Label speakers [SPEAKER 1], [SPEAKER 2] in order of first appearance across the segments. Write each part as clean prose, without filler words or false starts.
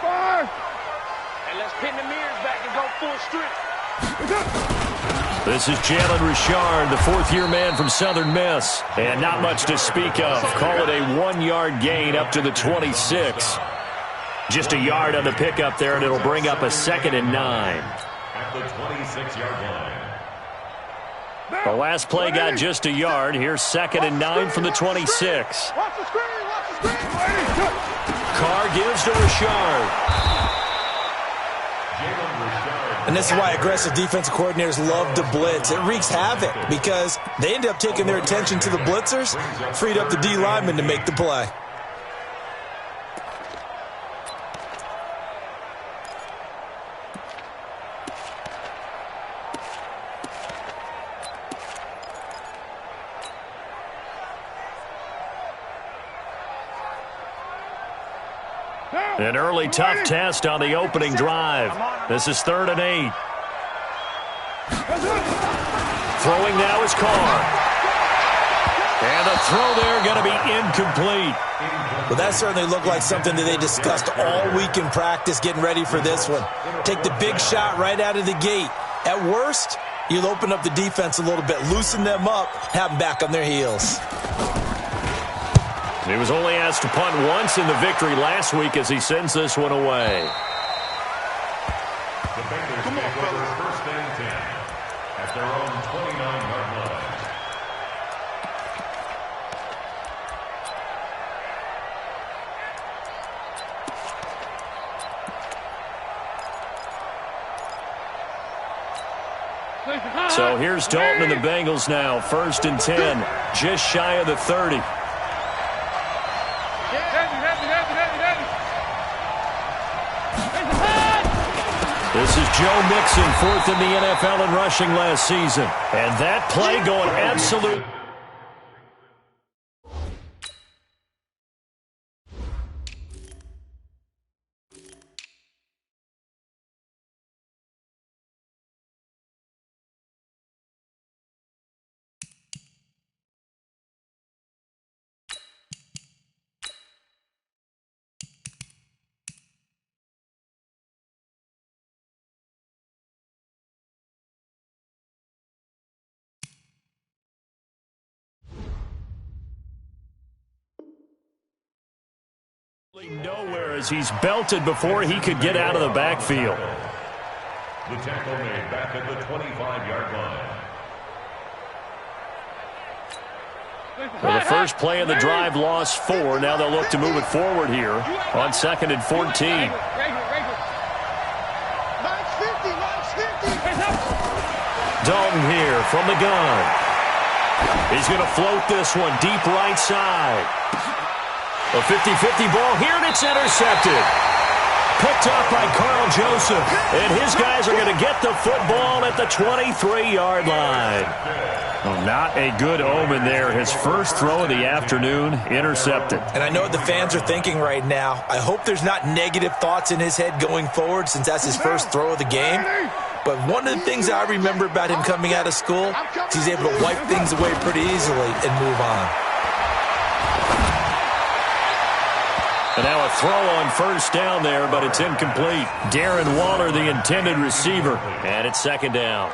[SPEAKER 1] And let's pin the mirrors back and go full strength.
[SPEAKER 2] This is Jalen Richard, the fourth-year man from Southern Miss. And not much to speak of. Call it a 1-yard gain up to the 26. Just a yard on the pickup there, and it'll bring up a 2nd and 9.
[SPEAKER 3] At the 26-yard line.
[SPEAKER 2] The last play got just a yard. Here's 2nd and 9 from the 26. Carr gives to Richard.
[SPEAKER 4] And this is why aggressive defensive coordinators love to blitz. It wreaks havoc because they end up taking their attention to the blitzers, freed up the D lineman to make the play.
[SPEAKER 2] An early tough test on the opening drive. This is 3rd and 8. Throwing now is Carr. And the throw there going to be incomplete.
[SPEAKER 4] Well, that certainly looked like something that they discussed all week in practice getting ready for this one. Take the big shot right out of the gate. At worst, you'll open up the defense a little bit, loosen them up, have them back on their heels.
[SPEAKER 2] He was only asked to punt once in the victory last week as he sends this one away.
[SPEAKER 3] The Bengals take over 1st and 10 at their own 29-yard
[SPEAKER 2] line. So here's Dalton and the Bengals now. 1st and 10, just shy of the 30. This is Joe Mixon, 4th in the NFL in rushing last season. And that play going absolute. Nowhere as he's belted before he could get out of the backfield.
[SPEAKER 3] The tackle made back at the 25-yard line.
[SPEAKER 2] Well, the first play of the drive lost 4. Now they'll look to move it forward here on 2nd and 14. Dalton here from the gun. He's going to float this one deep right side. A 50-50 ball here, and it's intercepted. Picked up by Carl Joseph. And his guys are going to get the football at the 23-yard line. Well, not a good omen there. His first throw of the afternoon, intercepted.
[SPEAKER 4] And I know what the fans are thinking right now. I hope there's not negative thoughts in his head going forward since that's his first throw of the game. But one of the things I remember about him coming out of school is he's able to wipe things away pretty easily and move on.
[SPEAKER 2] And now a throw on 1st down there, but it's incomplete. Darren Waller, the intended receiver, and it's 2nd down.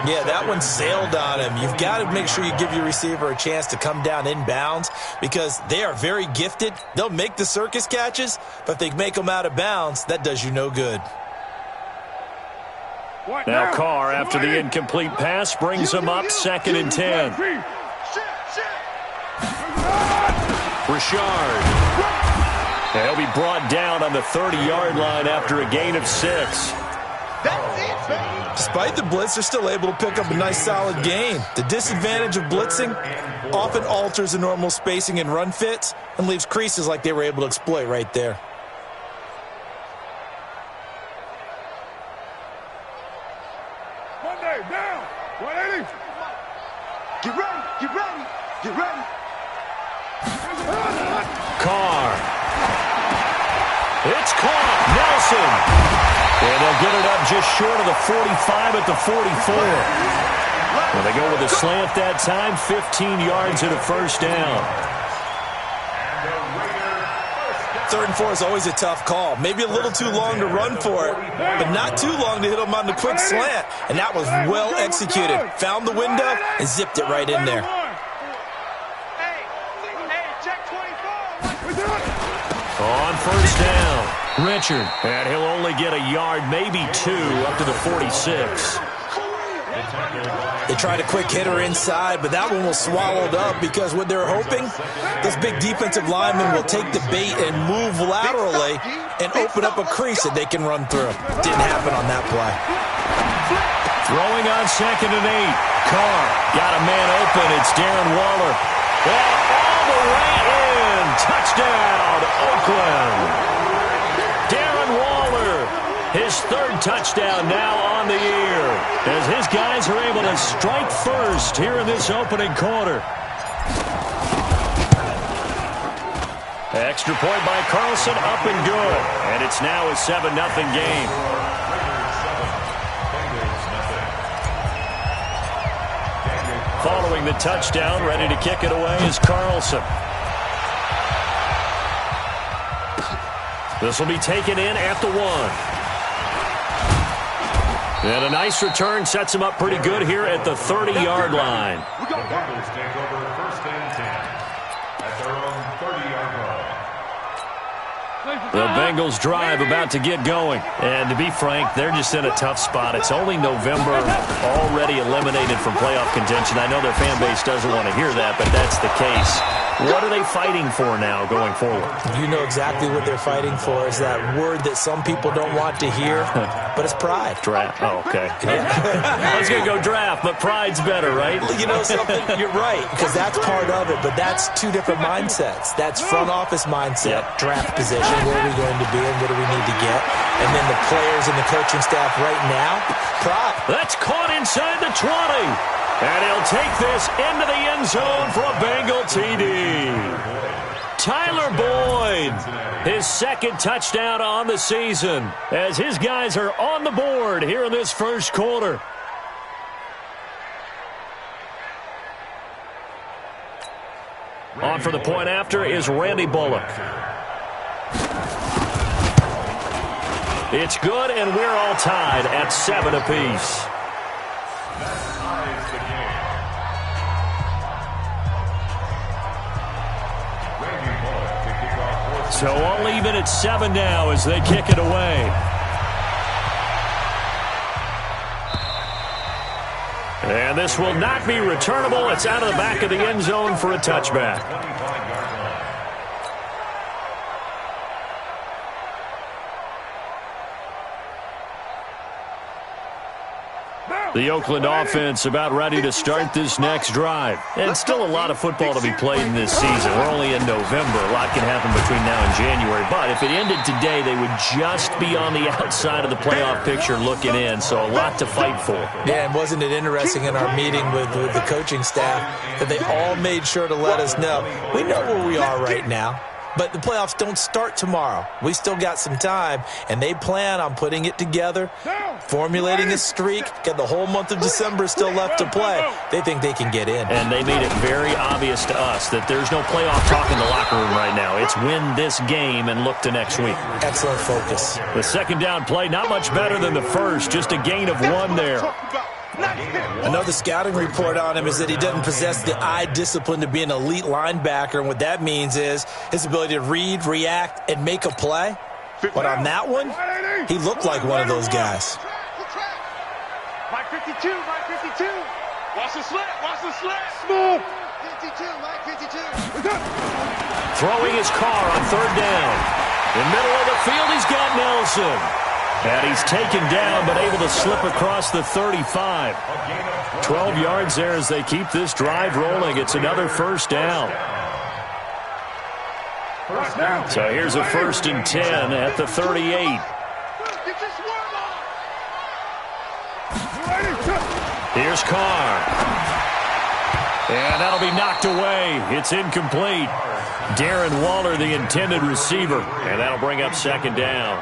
[SPEAKER 4] Yeah, that one sailed on him. You've got to make sure you give your receiver a chance to come down inbounds because they are very gifted. They'll make the circus catches, but if they make them out of bounds, that does you no good.
[SPEAKER 2] Now Carr, after the incomplete pass, brings him up 2nd and 10. Richard. He'll be brought down on the 30-yard line after a gain of 6.
[SPEAKER 4] Despite the blitz, they're still able to pick up a nice solid gain. The disadvantage of blitzing often alters the normal spacing and run fits and leaves creases like they were able to exploit right there.
[SPEAKER 5] Monday, down, 180. Get ready, get ready, get ready.
[SPEAKER 2] Carr. It's caught. Nelson. And they'll get it up just short of the 45 at the 44. Well, they go with a slant that time, 15 yards and a 1st down.
[SPEAKER 3] And the Raiders 1st
[SPEAKER 4] 3rd and 4 is always a tough call. Maybe a little too long to run for it, but not too long to hit him on the quick slant. And that was well executed. Found the window and zipped it right in there.
[SPEAKER 2] On 1st down, Richard. And he'll only get a yard, maybe 2, up to the 46.
[SPEAKER 4] They tried a quick hitter inside, but that one was swallowed up because what they're hoping, this big defensive lineman will take the bait and move laterally and open up a crease that they can run through. Didn't happen on that play.
[SPEAKER 2] Throwing on 2nd and 8. Carr got a man open. It's Darren Waller. And all the way in. Touchdown, Oakland. Darren Waller, his 3rd touchdown now on the year, as his guys are able to strike first here in this opening quarter. Extra point by Carlson, up and good. And it's now a 7-0 game. Following the touchdown, ready to kick it away is Carlson. This will be taken in at the 1. And a nice return sets him up pretty good here at the 30-yard line.
[SPEAKER 3] The Bengals take over 1st and 10 at their own 30-yard line.
[SPEAKER 2] The Bengals drive about to get going. And to be frank, they're just in a tough spot. It's only November, already eliminated from playoff contention. I know their fan base doesn't want to hear that, but that's the case. What are they fighting for now going forward?
[SPEAKER 4] You know exactly what they're fighting for is that word that some people don't want to hear, but it's pride.
[SPEAKER 2] Draft. Oh, okay. I was going to go draft, but pride's better, right?
[SPEAKER 4] You know something? You're right, because that's part of it, but that's 2 different mindsets. That's front office mindset, draft position, where are we going to be and what do we need to get? And then the players and the coaching staff right now, pride.
[SPEAKER 2] That's caught inside the 20. And he'll take this into the end zone for a Bengal TD. Tyler Boyd, his 2nd touchdown on the season, as his guys are on the board here in this first quarter. On for the point after is Randy Bullock. It's good, and we're all tied at 7 apiece. So all even at 7 now as they kick it away. And this will not be returnable. It's out of the back of the end zone for a touchback. The Oakland offense about ready to start this next drive. And still a lot of football to be played in this season. We're only in November. A lot can happen between now and January. But if it ended today, they would just be on the outside of the playoff picture looking in. So a lot to fight for.
[SPEAKER 4] Yeah, and wasn't it interesting in our meeting with the coaching staff that they all made sure to let us know, we know where we are right now. But the playoffs don't start tomorrow. We still got some time, and they plan on putting it together, formulating a streak, got the whole month of December still left to play. They think they can get in.
[SPEAKER 2] And they made it very obvious to us that there's no playoff talk in the locker room right now. It's win this game and look to next week.
[SPEAKER 4] Excellent focus.
[SPEAKER 2] The 2nd down play, not much better than the first, just a gain of 1 there.
[SPEAKER 4] Another scouting report on him is that he doesn't possess the eye discipline to be an elite linebacker, and what that means is his ability to read, react, and make a play. But on that one, he looked like one of those guys.
[SPEAKER 5] Mike 52, Mike 52. Watch the slant, watch the slant. Smooth. 52, Mike 52.
[SPEAKER 2] Throwing his car on 3rd down. In the middle of the field, he's got Nelson. And he's taken down, but able to slip across the 35. 12 yards there as they keep this drive rolling. It's another 1st down. So here's a 1st and 10 at the 38. Here's Carr. And that'll be knocked away. It's incomplete. Darren Waller, the intended receiver. And that'll bring up 2nd down.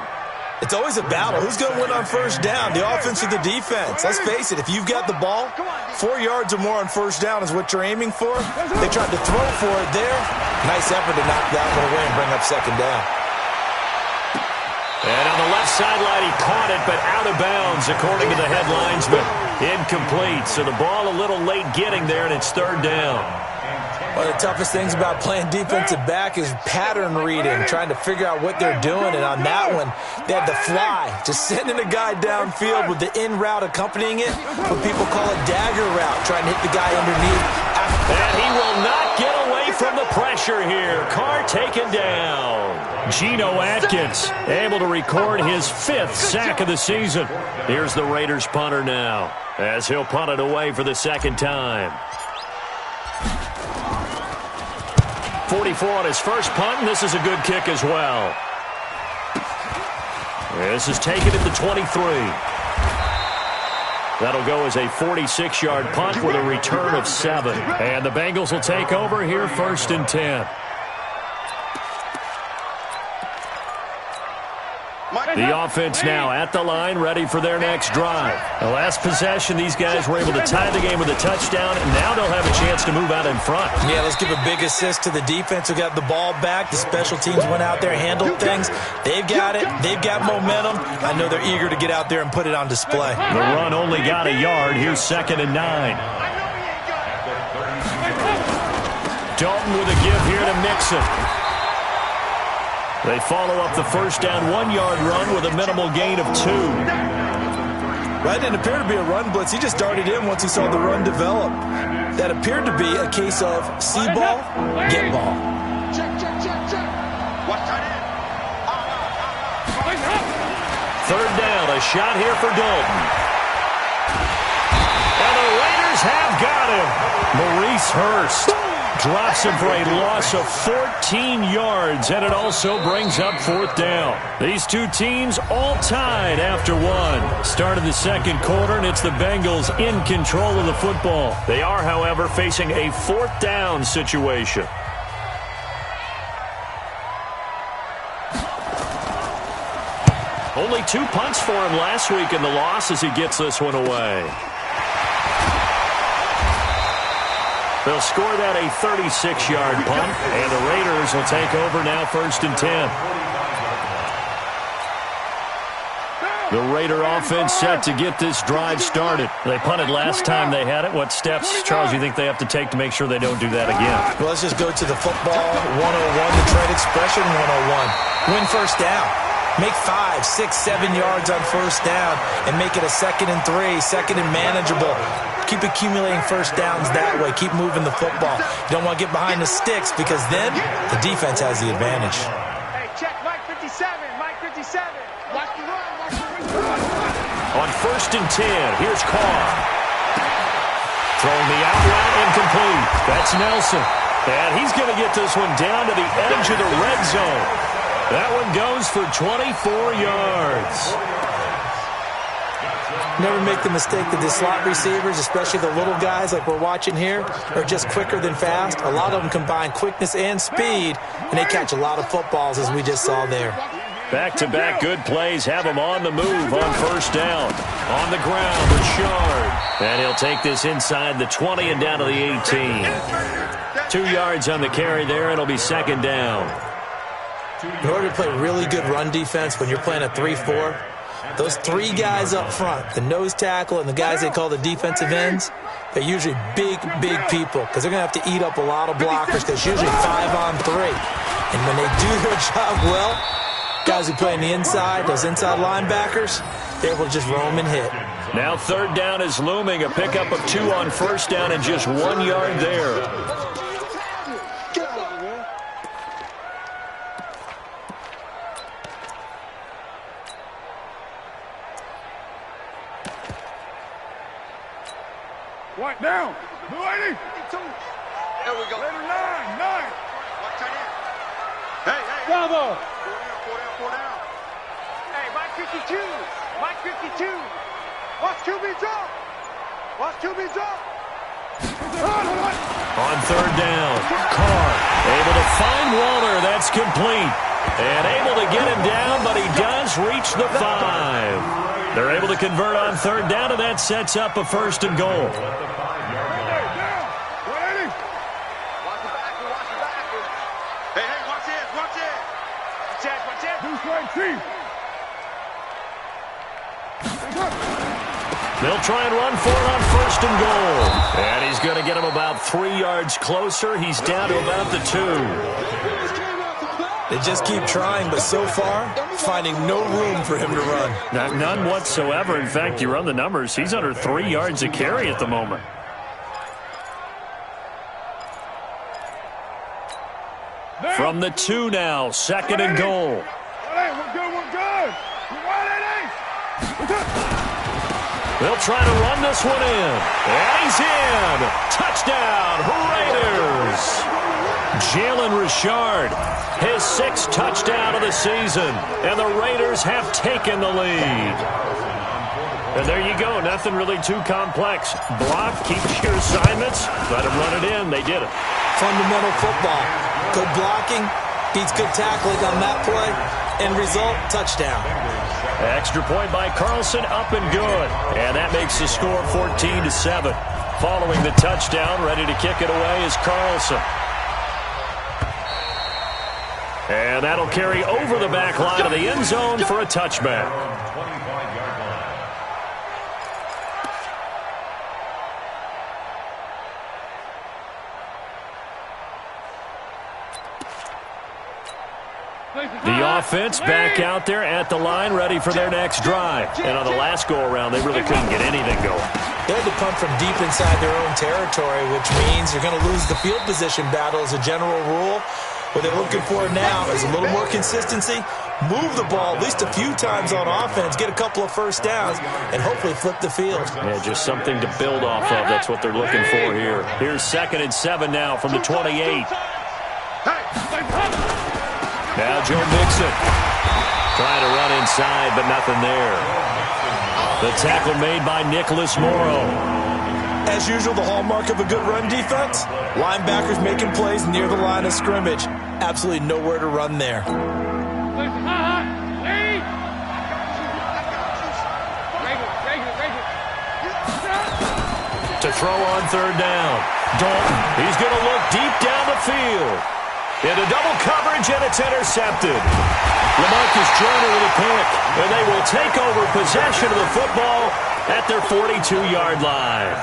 [SPEAKER 4] It's always a battle. Who's going to win on 1st down, the offense or the defense? Let's face it, if you've got the ball, 4 yards or more on 1st down is what you're aiming for. They tried to throw for it there. Nice effort to knock that one away and bring up 2nd down.
[SPEAKER 2] And on the left sideline, he caught it, but out of bounds, according to the headlinesman. Incomplete, so the ball a little late getting there, and it's third down.
[SPEAKER 4] One of the toughest things about playing defensive back is pattern reading, trying to figure out what they're doing. And on that one, they have the fly, just sending a guy downfield with the in route accompanying it, what people call a dagger route, trying to hit the guy underneath.
[SPEAKER 2] And he will not get away from the pressure here. Carr taken down. Geno Atkins able to record his 5th sack of the season. Here's the Raiders punter now, as he'll punt it away for the second time. 44 on his first punt, and this is a good kick as well. This is taken at the 23. That'll go as a 46-yard punt with a return of 7. And the Bengals will take over here, 1st and 10. The offense now at the line, ready for their next drive. The last possession, these guys were able to tie the game with a touchdown, and now they'll have a chance to move out in front.
[SPEAKER 4] Yeah, let's give a big assist to the defense who got the ball back. The special teams went out there, handled things. They've got it. They've got momentum. I know they're eager to get out there and put it on display.
[SPEAKER 2] The run only got a yard. Here's 2nd and 9. Dalton with a give here to Mixon. They follow up the first down 1-yard run with a minimal gain of 2.
[SPEAKER 4] That didn't appear to be a run blitz. He just darted in once he saw the run develop. That appeared to be a case of see ball, get ball.
[SPEAKER 5] Check. Watch tight end.
[SPEAKER 2] Third down, a shot here for Dalton. And the Raiders have got him. Maurice Hurst drops him for a loss of 14 yards, and it also brings up 4th down. These two teams all tied after 1. Start of the second quarter, and it's the Bengals in control of the football. They are, however, facing a 4th down situation. Only 2 punts for him last week in the loss as he gets this one away. They'll score that a 36-yard punt, and the Raiders will take over now 1st and 10. The Raider offense set to get this drive started. They punted last time they had it. What steps, Charles, you think they have to take to make sure they don't do that again?
[SPEAKER 4] Well, let's just go to the football 101, the trade expression 101. Win first down. Make 5, 6, 7 yards on first down and make it a 2nd and 3, 2nd and manageable. Keep accumulating first downs that way. Keep moving the football. You don't want to get behind the sticks because then the defense has the advantage.
[SPEAKER 5] Hey, check Mike 57. Mike 57. Watch the run.
[SPEAKER 2] On 1st and 10, here's Carr. Throwing the out route incomplete. That's Nelson. And he's going to get this one down to the edge of the red zone. That one goes for 24 yards.
[SPEAKER 4] Never make the mistake that the slot receivers, especially the little guys like we're watching here, are just quicker than fast. A lot of them combine quickness and speed, and they catch a lot of footballs, as we just saw there.
[SPEAKER 2] Back-to-back good plays have him on the move on first down. On the ground, Richard. And he'll take this inside the 20 and down to the 18. 2 yards on the carry there. It'll be 2nd down.
[SPEAKER 4] In order to play really good run defense when you're playing a 3-4, those 3 guys up front, the nose tackle and the guys they call the defensive ends, they're usually big people because they're going to have to eat up a lot of blockers because it's usually 5 on 3. And when they do their job well, guys who play on the inside, those inside linebackers, they're able to just roam and hit.
[SPEAKER 2] Now 3rd down is looming, a pickup of 2 on first down and just 1 yard there.
[SPEAKER 5] What down? Blue 80. 52. There we go. Later 9. Watch tight end. Hey. Bravo. 4 down. Hey, Mike 52. Mike 52. Watch QB drop.
[SPEAKER 2] On 3rd down, Carr able to find Waller. That's complete. And able to get him down, but he does reach the 5. They're able to convert on 3rd down, and that sets up a 1st and goal. They'll try and run for it on 1st and goal. And he's going to get him about 3 yards closer. He's down to about the 2.
[SPEAKER 4] They just keep trying, but so far, finding no room for him to run.
[SPEAKER 2] None whatsoever. In fact, you run the numbers. He's under 3 yards a carry at the moment. From the 2 now, 2nd and goal. They'll try to run this one in. And he's in. Touchdown, Raiders. Jalen Richard, his 6th touchdown of the season. And the Raiders have taken the lead. And there you go. Nothing really too complex. Block, keep your assignments, let him run it in. They did it.
[SPEAKER 4] Fundamental football. Good blocking, beats good tackling on that play. End result, touchdown.
[SPEAKER 2] Extra point by Carlson, up and good. And that makes the score 14-7. Following the touchdown, ready to kick it away is Carlson. And that'll carry over the back line of the end zone for a touchback. The offense back out there at the line, ready for their next drive. And on the last go-around, they really couldn't get anything going.
[SPEAKER 4] They had to punt from deep inside their own territory, which means you're going to lose the field position battle as a general rule. What they're looking for now is a little more consistency, move the ball at least a few times on offense, get a couple of first downs, and hopefully flip the field.
[SPEAKER 2] Yeah, just something to build off of. That's what they're looking for here. Here's 2nd and 7 now from the 28. Now Joe Mixon trying to run inside, but nothing there. The tackle made by Nicholas Morrow.
[SPEAKER 4] As usual, the hallmark of a good run defense, linebackers making plays near the line of scrimmage. Absolutely nowhere to run there.
[SPEAKER 2] To throw on 3rd down. Dalton, he's going to look deep down the field. Into double coverage, and it's intercepted. LaMarcus Joyner with a pick, and they will take over possession of the football at their 42-yard line.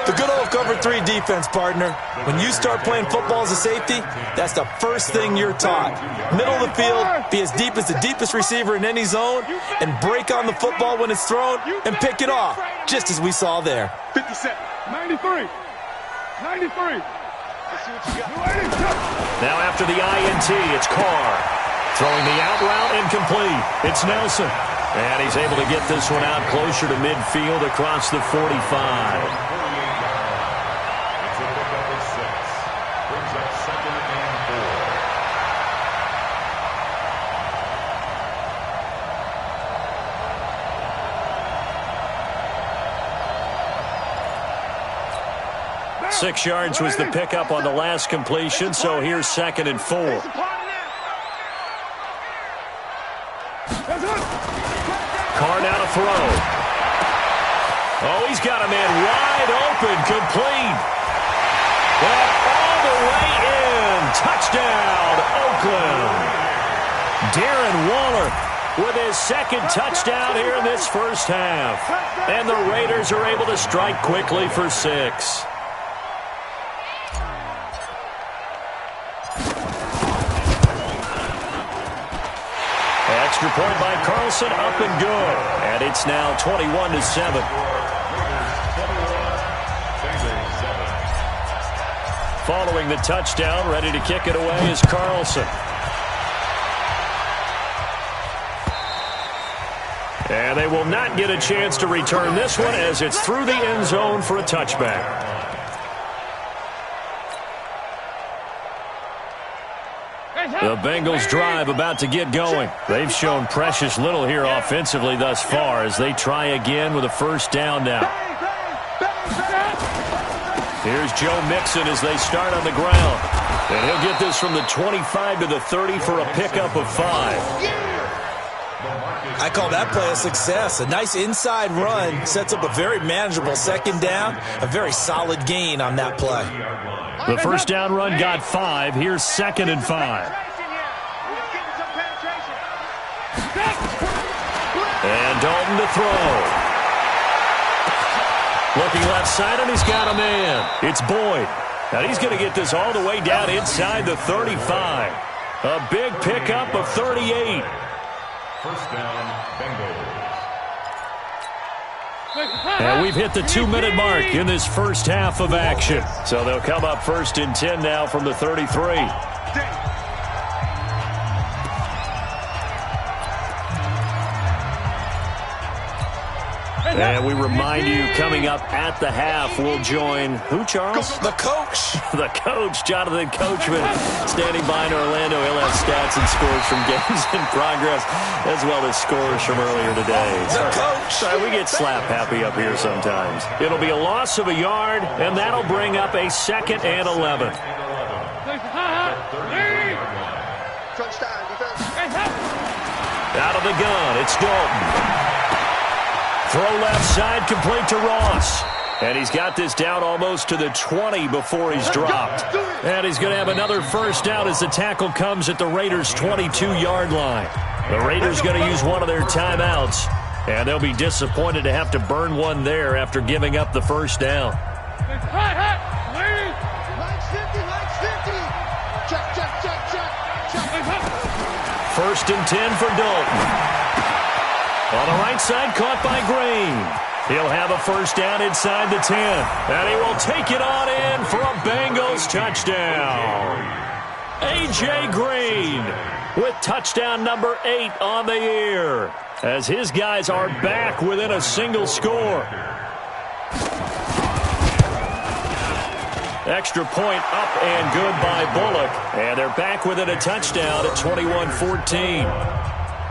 [SPEAKER 4] The good old cover 3 defense, partner. When you start playing football as a safety, that's the first thing you're taught. Middle of the field, be as deep as the deepest receiver in any zone, and break on the football when it's thrown, and pick it off, just as we saw there.
[SPEAKER 5] 57, 93, 93.
[SPEAKER 2] Now after the INT, it's Carr. Throwing the out route incomplete. It's Nelson. And he's able to get this one out closer to midfield across the 45. 6 yards was the pickup on the last completion, so here's 2nd and 4. Carr now to throw. Oh, he's got a man wide open, complete. And all the way in. Touchdown, Oakland. Darren Waller with his 2nd touchdown here in this first half. And the Raiders are able to strike quickly for 6. Extra point by Carlson, up and good. And it's now 21-7. Following the touchdown, ready to kick it away is Carlson. And they will not get a chance to return this one as it's through the end zone for a touchback. The Bengals drive about to get going. They've shown precious little here offensively thus far as they try again with a first down now. Here's Joe Mixon as they start on the ground. And he'll get this from the 25 to the 30 for a pickup of 5.
[SPEAKER 4] I call that play a success. A nice inside run sets up a very manageable 2nd down. A very solid gain on that play.
[SPEAKER 2] The first down run got 5. Here's 2nd and 5. And Dalton to throw. Looking left side, and he's got a man. It's Boyd. And he's going to get this all the way down inside the 35. A big pickup of 38.
[SPEAKER 3] First down, Bengals.
[SPEAKER 2] And we've hit the 2-minute mark in this first half of action. So they'll come up 1st and 10 now from the 33. And we remind you, coming up at the half, we'll join who, Charles?
[SPEAKER 4] The coach.
[SPEAKER 2] The coach, Jonathan Coachman, standing by in Orlando. He'll have stats and scores from games in progress, as well as scores from earlier today.
[SPEAKER 4] The coach.
[SPEAKER 2] Sorry, we get slap happy up here sometimes. It'll be a loss of a yard, and that'll bring up a 2nd and 11. Out of the gun, it's Dalton. Throw left side, complete to Ross. And he's got this down almost to the 20 before he's dropped. And he's going to have another first down as the tackle comes at the Raiders' 22-yard line. The Raiders going to use one of their timeouts, and they'll be disappointed to have to burn one there after giving up the first down. First and 10 for Dalton. On the right side, caught by Green. He'll have a first down inside the 10. And he will take it on in for a Bengals touchdown. A.J. Green with touchdown number 8 on the year, as his guys are back within a single score. Extra point up and good by Bullock. And they're back within a touchdown at 21-14.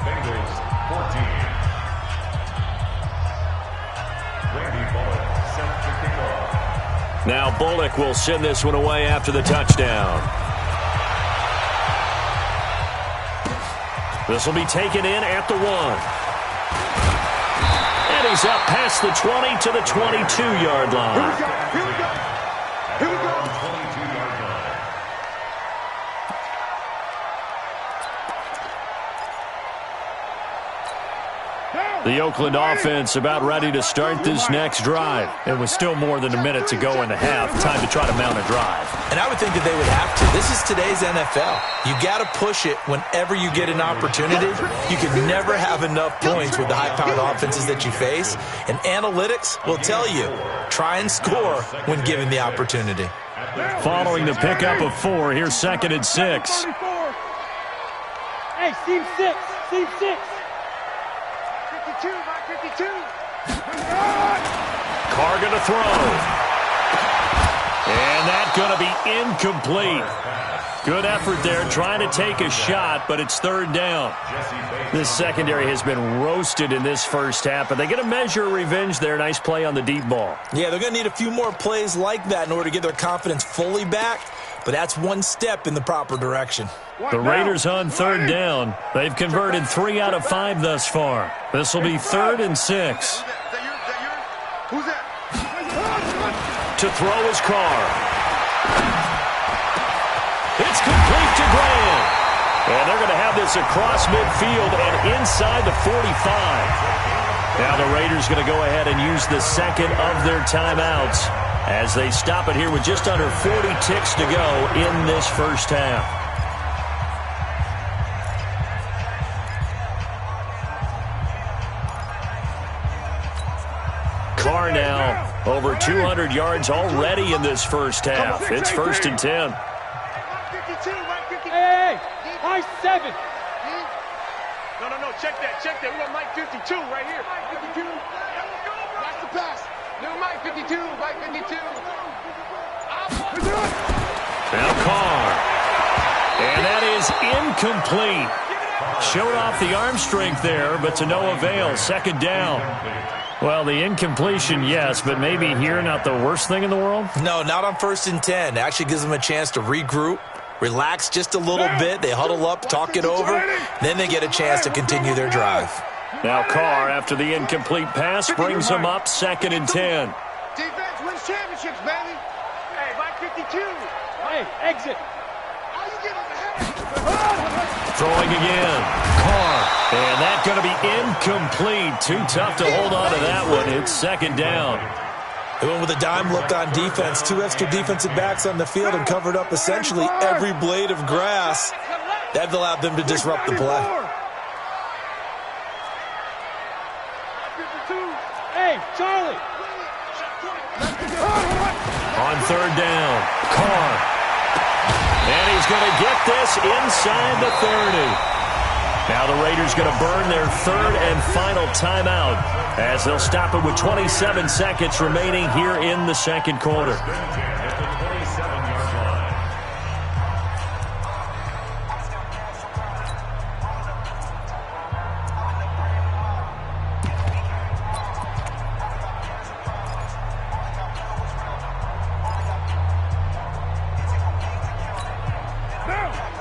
[SPEAKER 3] Bengals 14.
[SPEAKER 2] Now Bullock will send this one away after the touchdown. This will be taken in at the 1. And he's up past the 20 to the 22-yard line.
[SPEAKER 5] Here we go. Here we go.
[SPEAKER 2] The Oakland offense about ready to start this next drive. It was still more than a minute to go in the half. Time to try to mount a drive.
[SPEAKER 4] And I would think that they would have to. This is today's NFL. You got to push it whenever you get an opportunity. You can never have enough points with the high-powered offenses that you face. And analytics will tell you, try and score when given the opportunity.
[SPEAKER 2] Following the pickup of 4, here's 2nd and 6.
[SPEAKER 1] Hey, Steve 6. Steve 6. 52.
[SPEAKER 2] Carr going to throw. And that's going to be incomplete. Good effort there, trying to take a shot, but it's 3rd down. This secondary has been roasted in this first half, but they get a measure of revenge there. Nice play on the deep ball.
[SPEAKER 4] Yeah, they're going to need a few more plays like that in order to get their confidence fully back, but that's one step in the proper direction.
[SPEAKER 2] The Raiders on 3rd down. They've converted 3 out of 5 thus far. This will be 3rd and 6.
[SPEAKER 5] Who's that?
[SPEAKER 2] To throw is Carr. It's complete to Graham. And they're going to have this across midfield and inside the 45. Now the Raiders going to go ahead and use the 2nd of their timeouts as they stop it here with just under 40 ticks to go in this first half. Carr now over 200 yards already in this first half. It's 1st and 10.
[SPEAKER 1] Hey, Mike 7.
[SPEAKER 5] No, check that. We got Mike 52 right here. Mike 52. That's the pass. No, Mike 52. Mike 52.
[SPEAKER 2] Now Carr. And that is incomplete. Showed off the arm strength there, but to no avail. 2nd down. Well, the incompletion, yes, but maybe here not the worst thing in the world?
[SPEAKER 4] No, not on 1st and 10. It actually gives them a chance to regroup, relax just a little bit. They huddle up, talk it over. Then they get a chance to continue their drive.
[SPEAKER 2] Now Carr, after the incomplete pass, brings them up 2nd and 10.
[SPEAKER 5] Defense wins championships, baby. Hey, Mike 52.
[SPEAKER 1] Hey, exit.
[SPEAKER 5] How you get on the head?
[SPEAKER 2] Throwing again. Carr. And that's going to be incomplete. Too tough to hold on to that one. It's second down.
[SPEAKER 4] They went with a dime look on defense. 2 extra defensive backs on the field and covered up essentially every blade of grass. That allowed them to disrupt the play.
[SPEAKER 1] Hey, Charlie.
[SPEAKER 2] On third down, Carr. And he's going to get this inside the 30. Now the Raiders going to burn their third and final timeout as they'll stop it with 27 seconds remaining here in the second quarter.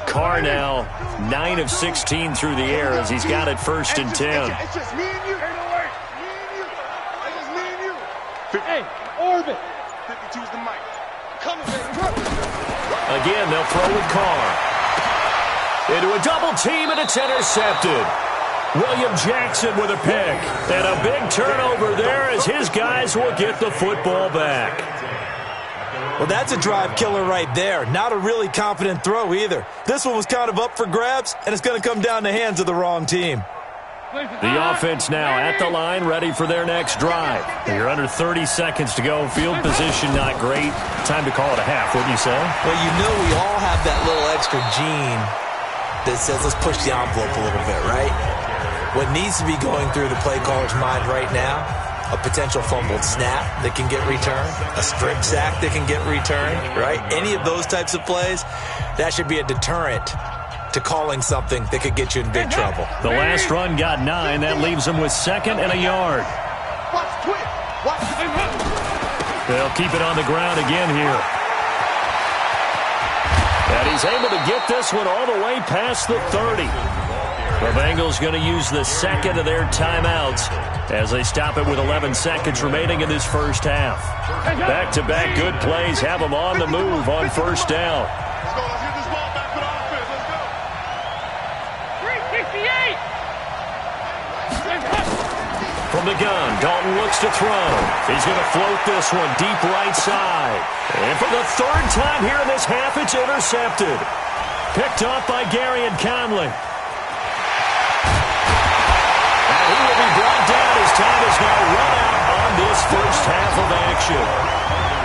[SPEAKER 2] Carr now 9 of 16 through the air as he's got it first and 10.
[SPEAKER 5] It's just me and you. Ain't no way. Me and you. It's just me and you.
[SPEAKER 1] Hey, Orbit.
[SPEAKER 5] 52's the mic. Come on,
[SPEAKER 2] Again, they'll throw with Carr. Into a double team, and it's intercepted. William Jackson with a pick. And a big turnover there as his guys will get the football back.
[SPEAKER 4] Well, that's a drive killer right there. Not a really confident throw either. This one was kind of up for grabs, and it's going to come down the hands of the wrong team.
[SPEAKER 2] The offense now at the line, ready for their next drive. You're under 30 seconds to go. Field position not great. Time to call it a half, wouldn't you say?
[SPEAKER 4] Well, you know we all have that little extra gene that says let's push the envelope a little bit, right? What needs to be going through the play caller's mind right now, a potential fumbled snap that can get returned, a strip sack that can get returned, right? Any of those types of plays, that should be a deterrent to calling something that could get you in big trouble.
[SPEAKER 2] The last run got 9. That leaves them with 2nd and a yard.
[SPEAKER 5] Watch twit. Watch.
[SPEAKER 2] They'll keep it on the ground again here. And he's able to get this one all the way past the 30. The Bengals going to use the second of their timeouts as they stop it with 11 seconds remaining in this first half. Back-to-back good plays have them on the move on first down.
[SPEAKER 5] Let's go. Let's get this ball back for the offense. Let's go.
[SPEAKER 1] 368.
[SPEAKER 2] From the gun, Dalton looks to throw. He's going to float this one deep right side. And for the third time here in this half, it's intercepted. Picked off by Gary and Conley. He will be brought down as time is now run out on this first half of action.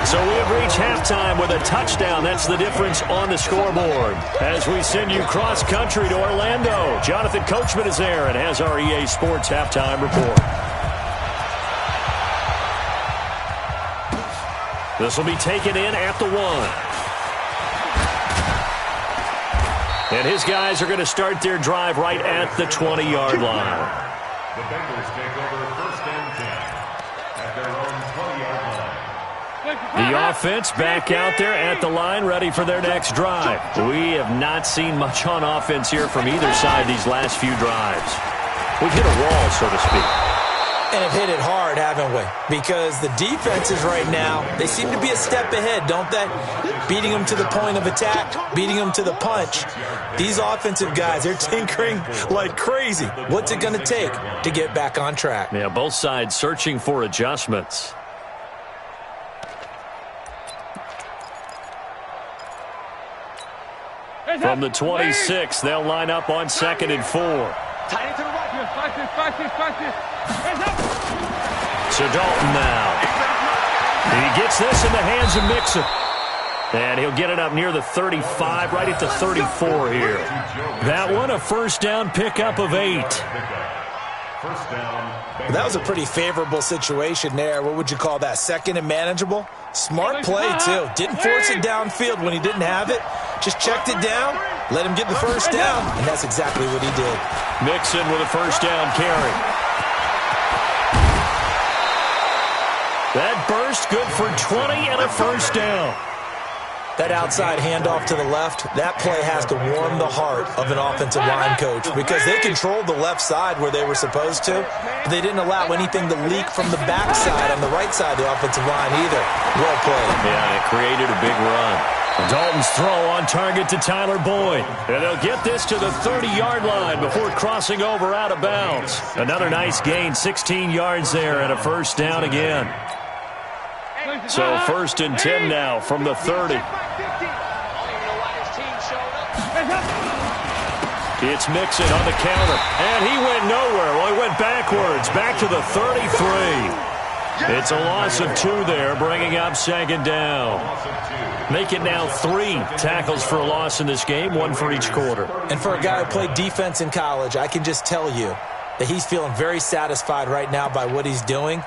[SPEAKER 2] So we have reached halftime with a touchdown. That's the difference on the scoreboard. As we send you cross-country to Orlando, Jonathan Coachman is there and has our EA Sports halftime report. This will be taken in at the 1. And his guys are going to start their drive right at the 20-yard line.
[SPEAKER 3] The Bengals take over first and 10 at their own 20-yard line.
[SPEAKER 2] The offense back out there at the line, ready for their next drive. We have not seen much on offense here from either side these last few drives. We've hit a wall, so to speak.
[SPEAKER 4] And have hit it hard, haven't we? Because the defenses right now, they seem to be a step ahead, don't they? Beating them to the point of attack, beating them to the punch. These offensive guys, they're tinkering like crazy. What's it going to take to get back on track?
[SPEAKER 2] Yeah, both sides searching for adjustments. From the 26, they'll line up on 2nd and 4.
[SPEAKER 5] Tight end to the right.
[SPEAKER 2] So Dalton now. He gets this in the hands of Mixon. And he'll get it up near the 35, right at the 34 here. That one, a first down pickup of 8.
[SPEAKER 3] First down.
[SPEAKER 4] That was a pretty favorable situation there. What would you call that? Second and manageable? Smart play, too. Didn't force it downfield when he didn't have it. Just checked it down, let him get the first down, and that's exactly what he did.
[SPEAKER 2] Mixon with a first down carry. That burst good for 20 and a first down.
[SPEAKER 4] That outside handoff to the left, that play has to warm the heart of an offensive line coach because they controlled the left side where they were supposed to, but they didn't allow anything to leak from the backside on the right side of the offensive line either. Well played.
[SPEAKER 2] Yeah, it created a big run. Dalton's throw on target to Tyler Boyd. And they'll get this to the 30-yard line before crossing over out of bounds. Another nice gain, 16 yards there and a first down again. So 1st and 10 now from the 30. It's Mixon on the counter, and he went nowhere. Well, he went backwards, back to the 33. It's a loss of 2 there, bringing up 2nd down. Make it now 3 tackles for a loss in this game, 1 for each quarter.
[SPEAKER 4] And for a guy who played defense in college, I can just tell you that he's feeling very satisfied right now by what he's doing.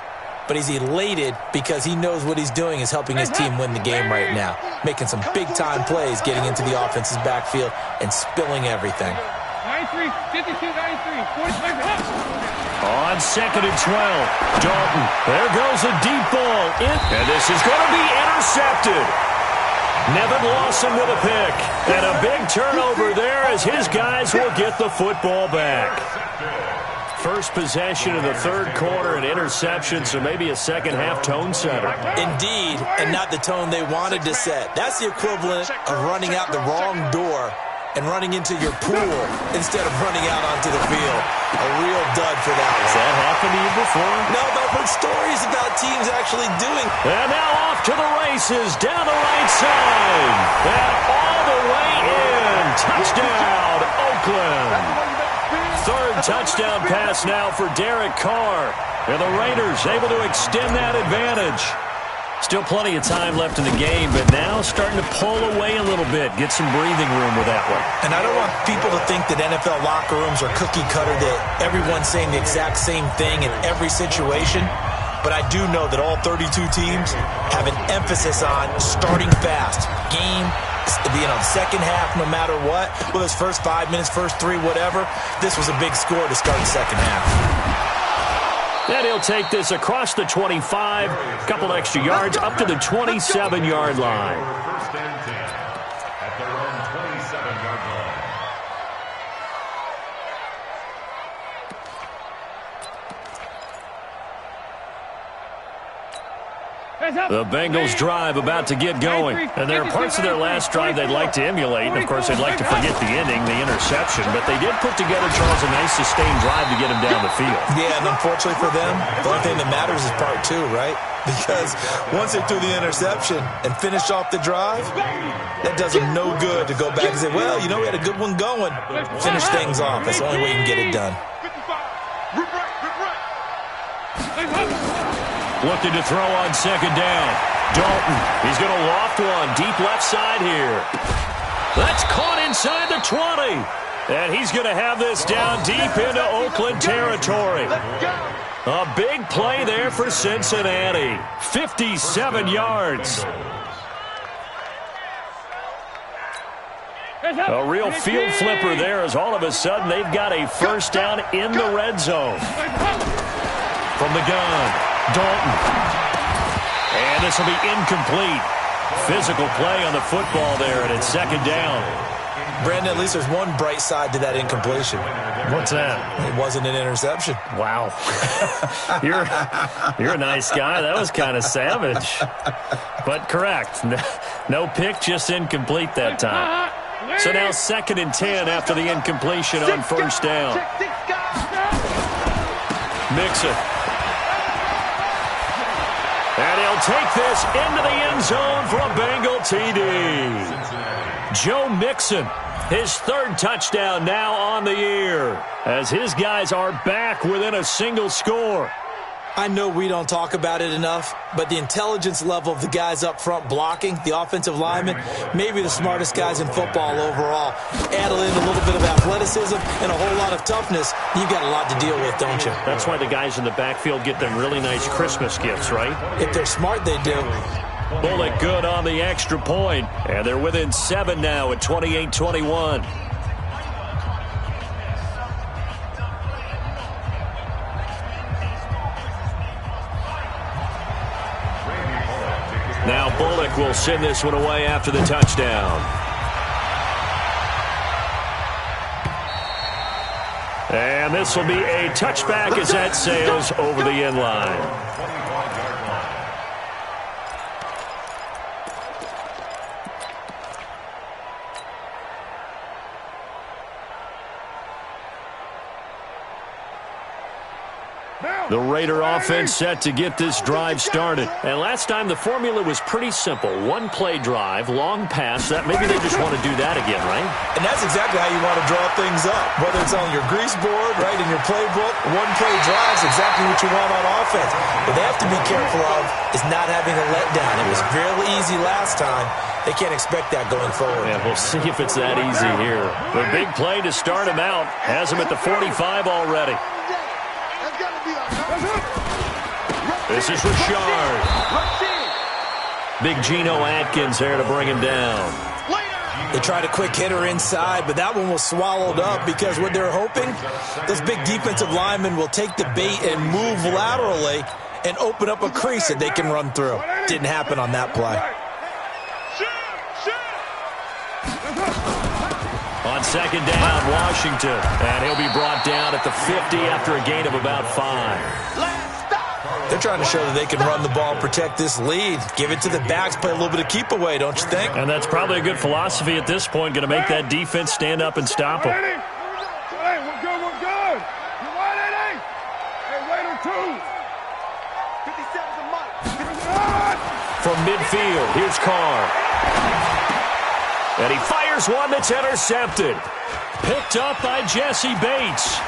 [SPEAKER 4] But he's elated because he knows what he's doing is helping his team win the game right now. Making some big-time plays, getting into the offense's backfield, and spilling everything.
[SPEAKER 1] 93, 52, 93, 45.
[SPEAKER 2] On 2nd and 12, Dalton. There goes a deep ball in, and this is going to be intercepted. Nevin Lawson with a pick, and a big turnover there as his guys will get the football back. First possession of the 3rd quarter, an interception, so maybe a second-half tone setter.
[SPEAKER 4] Indeed, and not the tone they wanted to set. That's the equivalent of running out the wrong door and running into your pool instead of running out onto the field. A real dud for that one.
[SPEAKER 2] Has that happened to you before?
[SPEAKER 4] No, but I've heard stories about teams actually doing.
[SPEAKER 2] And now off to the races, down the right side. And all the way in. Touchdown, Oakland. 3rd touchdown pass now for Derek Carr. And the Raiders able to extend that advantage. Still plenty of time left in the game, but now starting to pull away a little bit. Get some breathing room with that one.
[SPEAKER 4] And I don't want people to think that NFL locker rooms are cookie cutter, that everyone's saying the exact same thing in every situation. But I do know that all 32 teams have an emphasis on starting fast. Game, second half, no matter what. Whether it's first 5 minutes, first 3, whatever. This was a big score to start the second half.
[SPEAKER 2] And he'll take this across the 25, a couple extra yards, up to the 27-yard line.
[SPEAKER 3] 1st and 10 at their own 27-yard line.
[SPEAKER 2] The Bengals drive about to get going. And there are parts of their last drive they'd like to emulate. And, of course, they'd like to forget the ending, the interception. But they did put together, Charles, a nice sustained drive to get him down the field.
[SPEAKER 4] Yeah, and unfortunately for them, the only thing that matters is part 2, right? Because once they threw the interception and finished off the drive, that does them no good to go back and say, well, you know, we had a good one going. Finish things off. That's the only way you can get it done.
[SPEAKER 2] Looking to throw on 2nd down. Dalton, he's going to loft one deep left side here. That's caught inside the 20. And he's going to have this down deep into Oakland territory. A big play there for Cincinnati. 57 yards. A real field flipper there as all of a sudden they've got a first down in the red zone. From the gun. Dalton. And this will be incomplete. Physical play on the football there, and it's 2nd down.
[SPEAKER 4] Brandon, at least there's one bright side to that incompletion.
[SPEAKER 2] What's that?
[SPEAKER 4] It wasn't an interception.
[SPEAKER 2] Wow. You're a nice guy. That was kind of savage. But correct. No pick, just incomplete that time. So now 2nd and 10 after the incompletion on first down. Mixon. And he'll take this into the end zone for a Bengal TD. Joe Mixon, his 3rd touchdown now on the year, as his guys are back within a single score.
[SPEAKER 4] I know we don't talk about it enough, but the intelligence level of the guys up front blocking, the offensive linemen, maybe the smartest guys in football overall. Add in a little bit of athleticism and a whole lot of toughness, you've got a lot to deal with, don't you?
[SPEAKER 2] That's why the guys in the backfield get them really nice Christmas gifts, right?
[SPEAKER 4] If they're smart, they do.
[SPEAKER 2] Bullock good on the extra point, and they're within 7 now at 28-21. Now Bullock will send this one away after the touchdown. And this will be a touchback as that sails over the end line. The Raider offense set to get this drive started. And last time the formula was pretty simple. One play drive, long pass. That maybe they just want to do that again, right?
[SPEAKER 4] And that's exactly how you want to draw things up. Whether it's on your grease board, right, in your playbook, one play drive is exactly what you want on offense. What they have to be careful of is not having a letdown. It was fairly easy last time. They can't expect that going forward.
[SPEAKER 2] Yeah, we'll see if it's that easy here. The big play to start him out has him at the 45 already. This is Richard. Big Geno Atkins there to bring him down.
[SPEAKER 4] They tried a quick hitter inside, but that one was swallowed up because what they're hoping, those big defensive linemen will take the bait and move laterally and open up a crease that they can run through. Didn't happen on that play.
[SPEAKER 2] On second down, Washington. And he'll be brought down at the 50 after a gain of about 5.
[SPEAKER 4] They're trying to show that they can run the ball and protect this lead. Give it to the backs, play a little bit of keep away, don't you think?
[SPEAKER 2] And that's probably a good philosophy at this point, going to make that defense stand up and stop them.
[SPEAKER 1] Hey, we're good, we're good. You right, Eddie? Hey, Raider 2. 57's a Mike.
[SPEAKER 2] From midfield, here's Carr. And he fires one that's intercepted. Picked up by Jesse Bates.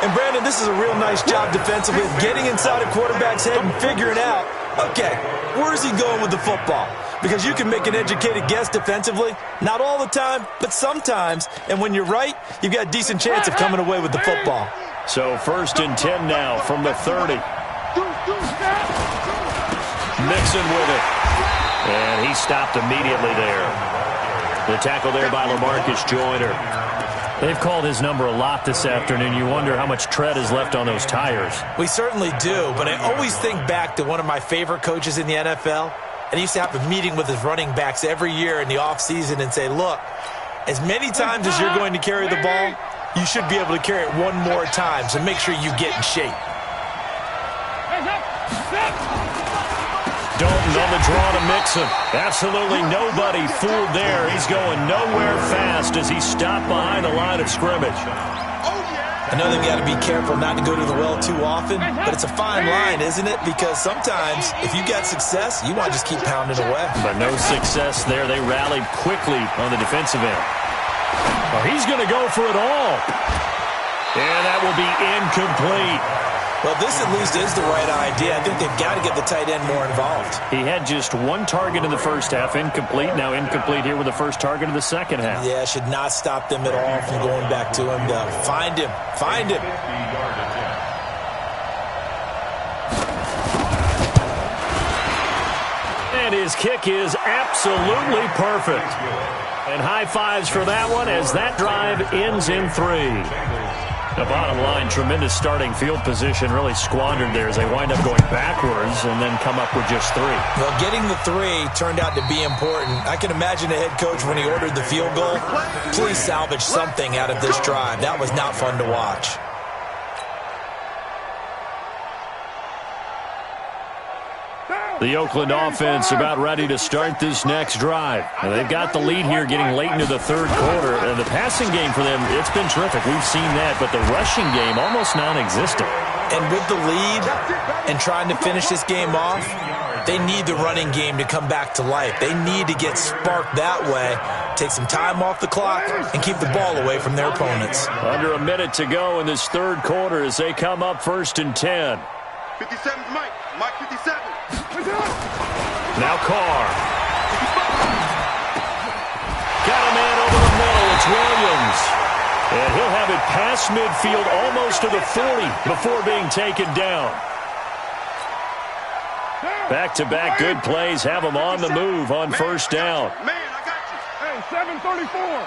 [SPEAKER 4] And, Brandon, this is a real nice job defensively of getting inside a quarterback's head and figuring out, okay, where's he going with the football? Because you can make an educated guess defensively. Not all the time, but sometimes. And when you're right, you've got a decent chance of coming away with the football.
[SPEAKER 2] So 1st and 10 now from the 30. Mixon with it. And he stopped immediately there. The tackle there by LaMarcus Joyner. They've called his number a lot this afternoon. You wonder how much tread is left on those tires.
[SPEAKER 4] We certainly do, but I always think back to one of my favorite coaches in the NFL. And he used to have a meeting with his running backs every year in the offseason and say, look, as many times as you're going to carry the ball, you should be able to carry it one more time, so make sure you get in shape.
[SPEAKER 2] Dalton on the draw to Mixon. Absolutely nobody fooled there. He's going nowhere fast as he stopped behind the line of scrimmage.
[SPEAKER 4] I know they've got to be careful not to go to the well too often, but it's a fine line, isn't it? Because sometimes if you got success, you want to just keep pounding away.
[SPEAKER 2] But no success there. They rallied quickly on the defensive end. Well, he's going to go for it all. And that will be incomplete.
[SPEAKER 4] Well, this at least is the right idea. I think they've got to get the tight end more involved.
[SPEAKER 2] He had just one target in the first half, incomplete. Now incomplete here with the first target of the second half.
[SPEAKER 4] Yeah, should not stop them at all from going back to him. Find him. Find him.
[SPEAKER 2] And his kick is absolutely perfect. And high fives for that one as that drive ends in 3. The bottom line, tremendous starting field position, really squandered there as they wind up going backwards and then come up with just 3.
[SPEAKER 4] Well, getting the 3 turned out to be important. I can imagine the head coach when he ordered the field goal, please salvage something out of this drive. That was not fun to watch.
[SPEAKER 2] The Oakland offense about ready to start this next drive. And they've got the lead here getting late into the third quarter. And the passing game for them, it's been terrific. We've seen that. But the rushing game, almost non-existent.
[SPEAKER 4] And with the lead and trying to finish this game off, they need the running game to come back to life. They need to get sparked that way, take some time off the clock, and keep the ball away from their opponents.
[SPEAKER 2] Under a minute to go in this third quarter as they come up 1st and 10.
[SPEAKER 5] 57's Mike. Mike 57.
[SPEAKER 2] Now Carr. Got a man over the middle. It's Williams. And he'll have it past midfield almost to the 40 before being taken down. Back-to-back good plays have them on the move on first down.
[SPEAKER 5] Man, I got you.
[SPEAKER 1] Hey, 734.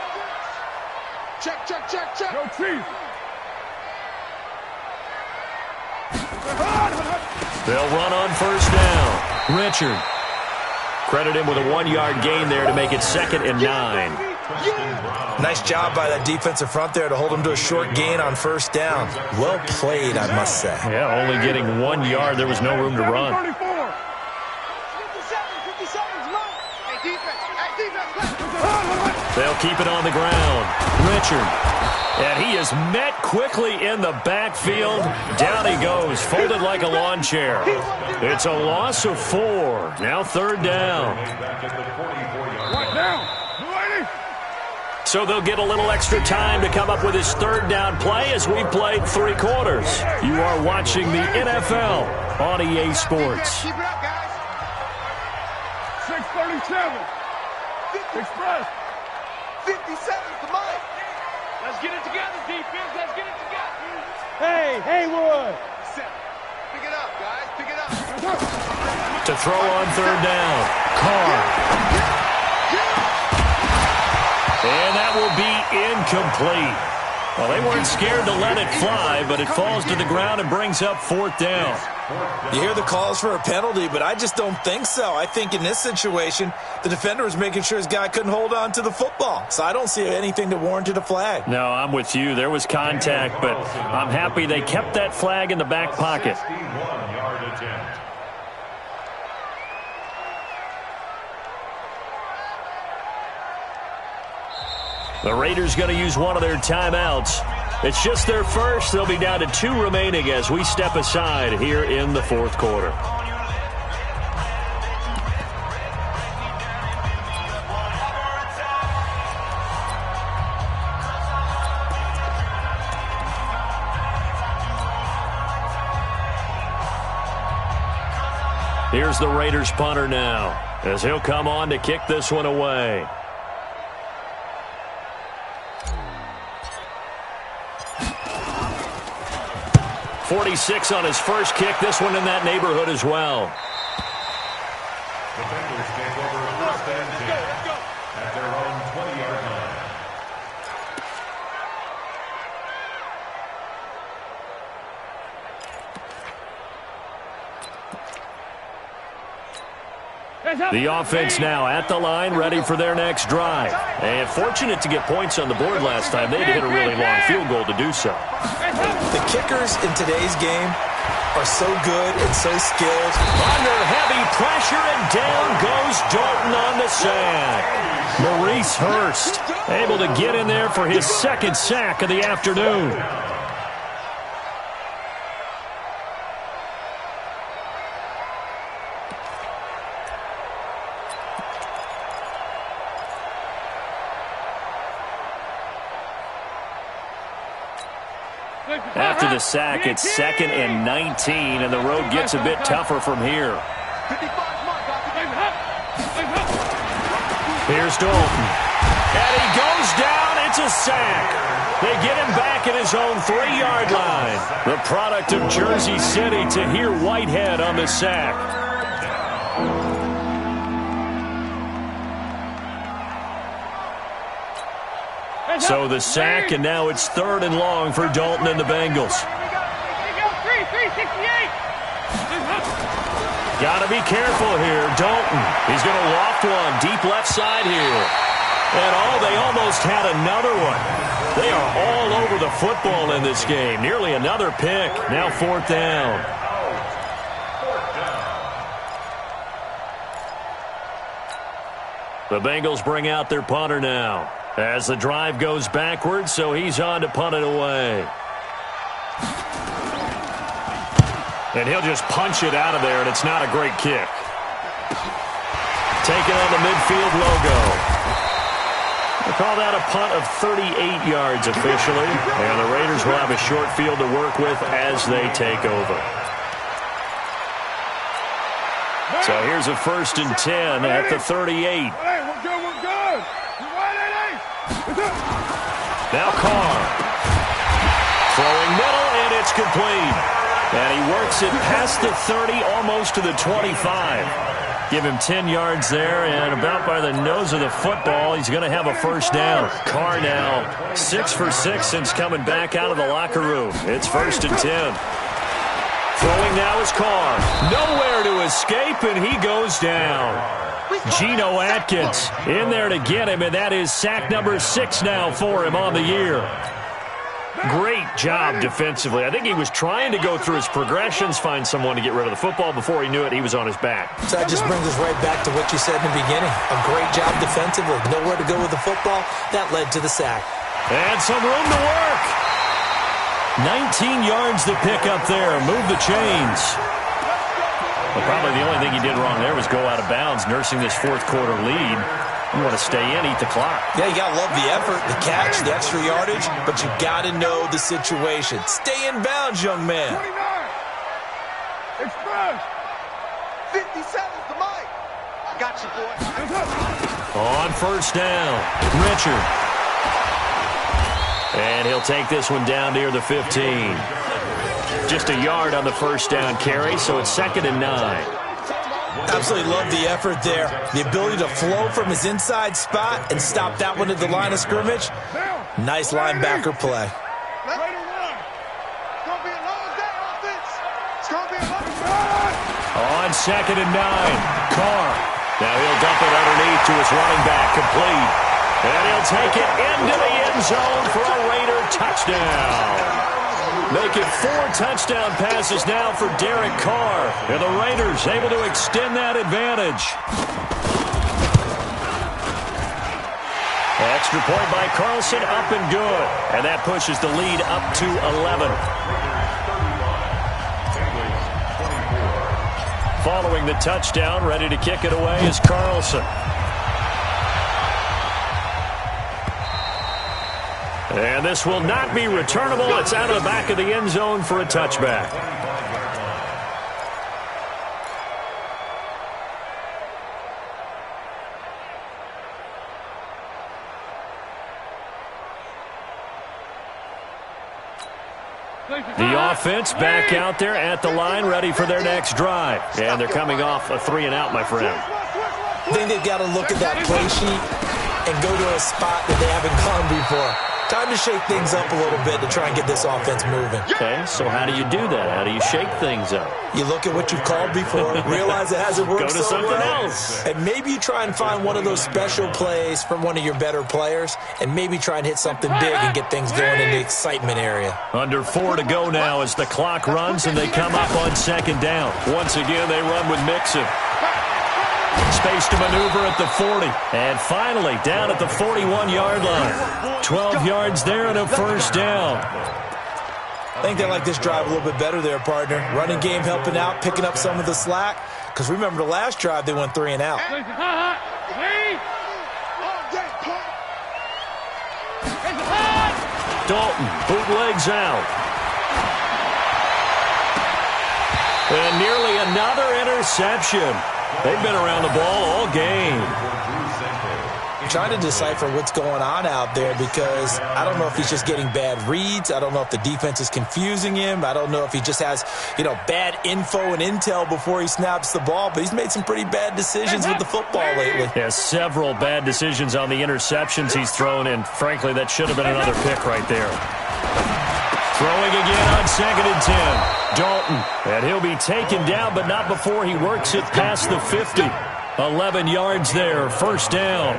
[SPEAKER 5] Check.
[SPEAKER 1] Yo, Chief.
[SPEAKER 2] They'll run on first down. Richard. Credit him with a 1-yard gain there to make it 2nd and 9.
[SPEAKER 4] Nice job by that defensive front there to hold him to a short gain on first down. Well played, I must say.
[SPEAKER 2] Yeah, only getting 1 yard. There was no room to run.
[SPEAKER 5] 57's Mike. Hey, defense.
[SPEAKER 2] They'll keep it on the ground. Richard. And he is met quickly in the backfield. Down he goes, folded like a lawn chair. It's a loss of 4. Now 3rd down.
[SPEAKER 1] Right down.
[SPEAKER 2] So they'll get a little extra time to come up with his 3rd down play as we played 3 quarters. You are watching the NFL on EA Sports.
[SPEAKER 5] Keep it up, guys.
[SPEAKER 1] 637. Express.
[SPEAKER 5] 57, come on.
[SPEAKER 1] Let's get it together, defense. Let's get it together. Hey, Haywood.
[SPEAKER 5] Pick it up, guys. Pick it up.
[SPEAKER 2] To throw on 3rd down. Carr. And that will be incomplete. Well, they weren't scared to let it fly, but it falls to the ground and brings up 4th down.
[SPEAKER 4] You hear the calls for a penalty, but I just don't think so. I think in this situation, the defender was making sure his guy couldn't hold on to the football. So I don't see anything that warranted a flag.
[SPEAKER 2] No, I'm with you. There was contact, but I'm happy they kept that flag in the back pocket.
[SPEAKER 3] 61-yard attempt.
[SPEAKER 2] The Raiders going to use one of their timeouts. It's just their first. They'll be down to 2 remaining as we step aside here in the 4th quarter. Here's the Raiders punter now as he'll come on to kick this one away. 46 on his first kick. This one in that neighborhood as well.
[SPEAKER 3] The Bengals take over 1st and 10 at their own 20-yard line.
[SPEAKER 2] The offense now at the line, ready for their next drive. And fortunate to get points on the board last time. They had to hit a really long field goal to do so.
[SPEAKER 4] The kickers in today's game are so good and so skilled.
[SPEAKER 2] Under heavy pressure, and down goes Dalton on the sack. Maurice Hurst able to get in there for his 2nd sack of the afternoon. After the sack, it's 2nd and 19, and the road gets a bit tougher from here.
[SPEAKER 5] 55, come on,
[SPEAKER 2] Here's Dalton. And he goes down. It's a sack. They get him back at his own 3-yard line. The product of Jersey City, Tahir Whitehead on the sack. So the sack, and now it's 3rd and long for Dalton and the Bengals. Got to be careful here. Dalton, he's going to loft one deep left side here. And they almost had another one. They are all over the football in this game. Nearly another pick. Now 4th down. The Bengals bring out their punter now as the drive goes backwards, so he's on to punt it away. And he'll just punch it out of there, and it's not a great kick. Taking on the midfield logo. They call that a punt of 38 yards officially, and the Raiders will have a short field to work with as they take over. So here's a 1st and 10 at the 38.
[SPEAKER 1] Hey, we're good, we're good. You ready?
[SPEAKER 2] Now Carr. Throwing middle, and it's complete. And he works it past the 30, almost to the 25. Give him 10 yards there, and about by the nose of the football, he's going to have a 1st down. Carr now 6 for 6 since coming back out of the locker room. It's 1st and 10. Throwing now is Carr. Nowhere to escape, and he goes down. Geno Atkins in there to get him, and that is sack number 6 now for him on the year. Great job defensively. I think he was trying to go through his progressions, find someone to get rid of the football. Before he knew it, he was on his back.
[SPEAKER 4] So that just brings us right back to what you said in the beginning. A great job defensively. Nowhere to go with the football. That led to the sack.
[SPEAKER 2] And some room to work. 19 yards to pick up there. Move the chains. Well, probably the only thing he did wrong there was go out of bounds, nursing this fourth quarter lead. You want to stay in, eat the clock.
[SPEAKER 4] Yeah, you got to love the effort, the catch, the extra yardage, but you got to know the situation. Stay in bounds, young man.
[SPEAKER 1] 29. Express.
[SPEAKER 5] 57's the mic. I got you, boy.
[SPEAKER 2] On first down, Richard. And he'll take this one down near the 15. Just a yard on the first down carry, so it's 2nd and 9.
[SPEAKER 4] Absolutely love the effort there. The ability to flow from his inside spot and stop that one at the line of scrimmage. Nice linebacker play.
[SPEAKER 2] On 2nd and 9, Carr. Now he'll dump it underneath to his running back, complete. And he'll take it into the end zone for a Raider touchdown. Make it 4 touchdown passes now for Derek Carr. And the Raiders able to extend that advantage. Extra point by Carlson, up and good. And that pushes the lead up to 11. Following the touchdown, ready to kick it away is Carlson. And this will not be returnable. It's out of the back of the end zone for a touchback. The offense back out there at the line, ready for their next drive. And they're coming off a 3-and-out, my friend.
[SPEAKER 4] I think they've got to look at that play sheet and go to a spot that they haven't gone before. Time to shake things up a little bit to try and get this offense moving.
[SPEAKER 2] Okay, so how do you do that? How do you shake things up?
[SPEAKER 4] You look at what you've called before, realize it hasn't worked
[SPEAKER 2] Go to
[SPEAKER 4] so
[SPEAKER 2] something
[SPEAKER 4] well,
[SPEAKER 2] else.
[SPEAKER 4] and maybe you try and find one of those special plays from one of your better players, and maybe try and hit something big and get things going in the excitement area.
[SPEAKER 2] Under 4 to go now as the clock runs, and they come up on 2nd down. Once again, they run with Mixon. Space to maneuver at the 40. And finally, down at the 41-yard line. 12 yards there and a first down.
[SPEAKER 4] I think they like this drive a little bit better there, partner. Running game helping out, picking up some of the slack. Because remember the last drive, they went 3-and-out.
[SPEAKER 2] Dalton bootlegs out. And nearly another interception. They've been around the ball all game.
[SPEAKER 4] I'm trying to decipher what's going on out there because I don't know if he's just getting bad reads. I don't know if the defense is confusing him. I don't know if he just has, bad info and intel before he snaps the ball. But he's made some pretty bad decisions with the football lately.
[SPEAKER 2] Yeah, several bad decisions on the interceptions he's thrown, and frankly, that should have been another pick right there. Throwing again on 2nd and 10. Dalton, and he'll be taken down, but not before he works it past the 50. 11 yards there, first down.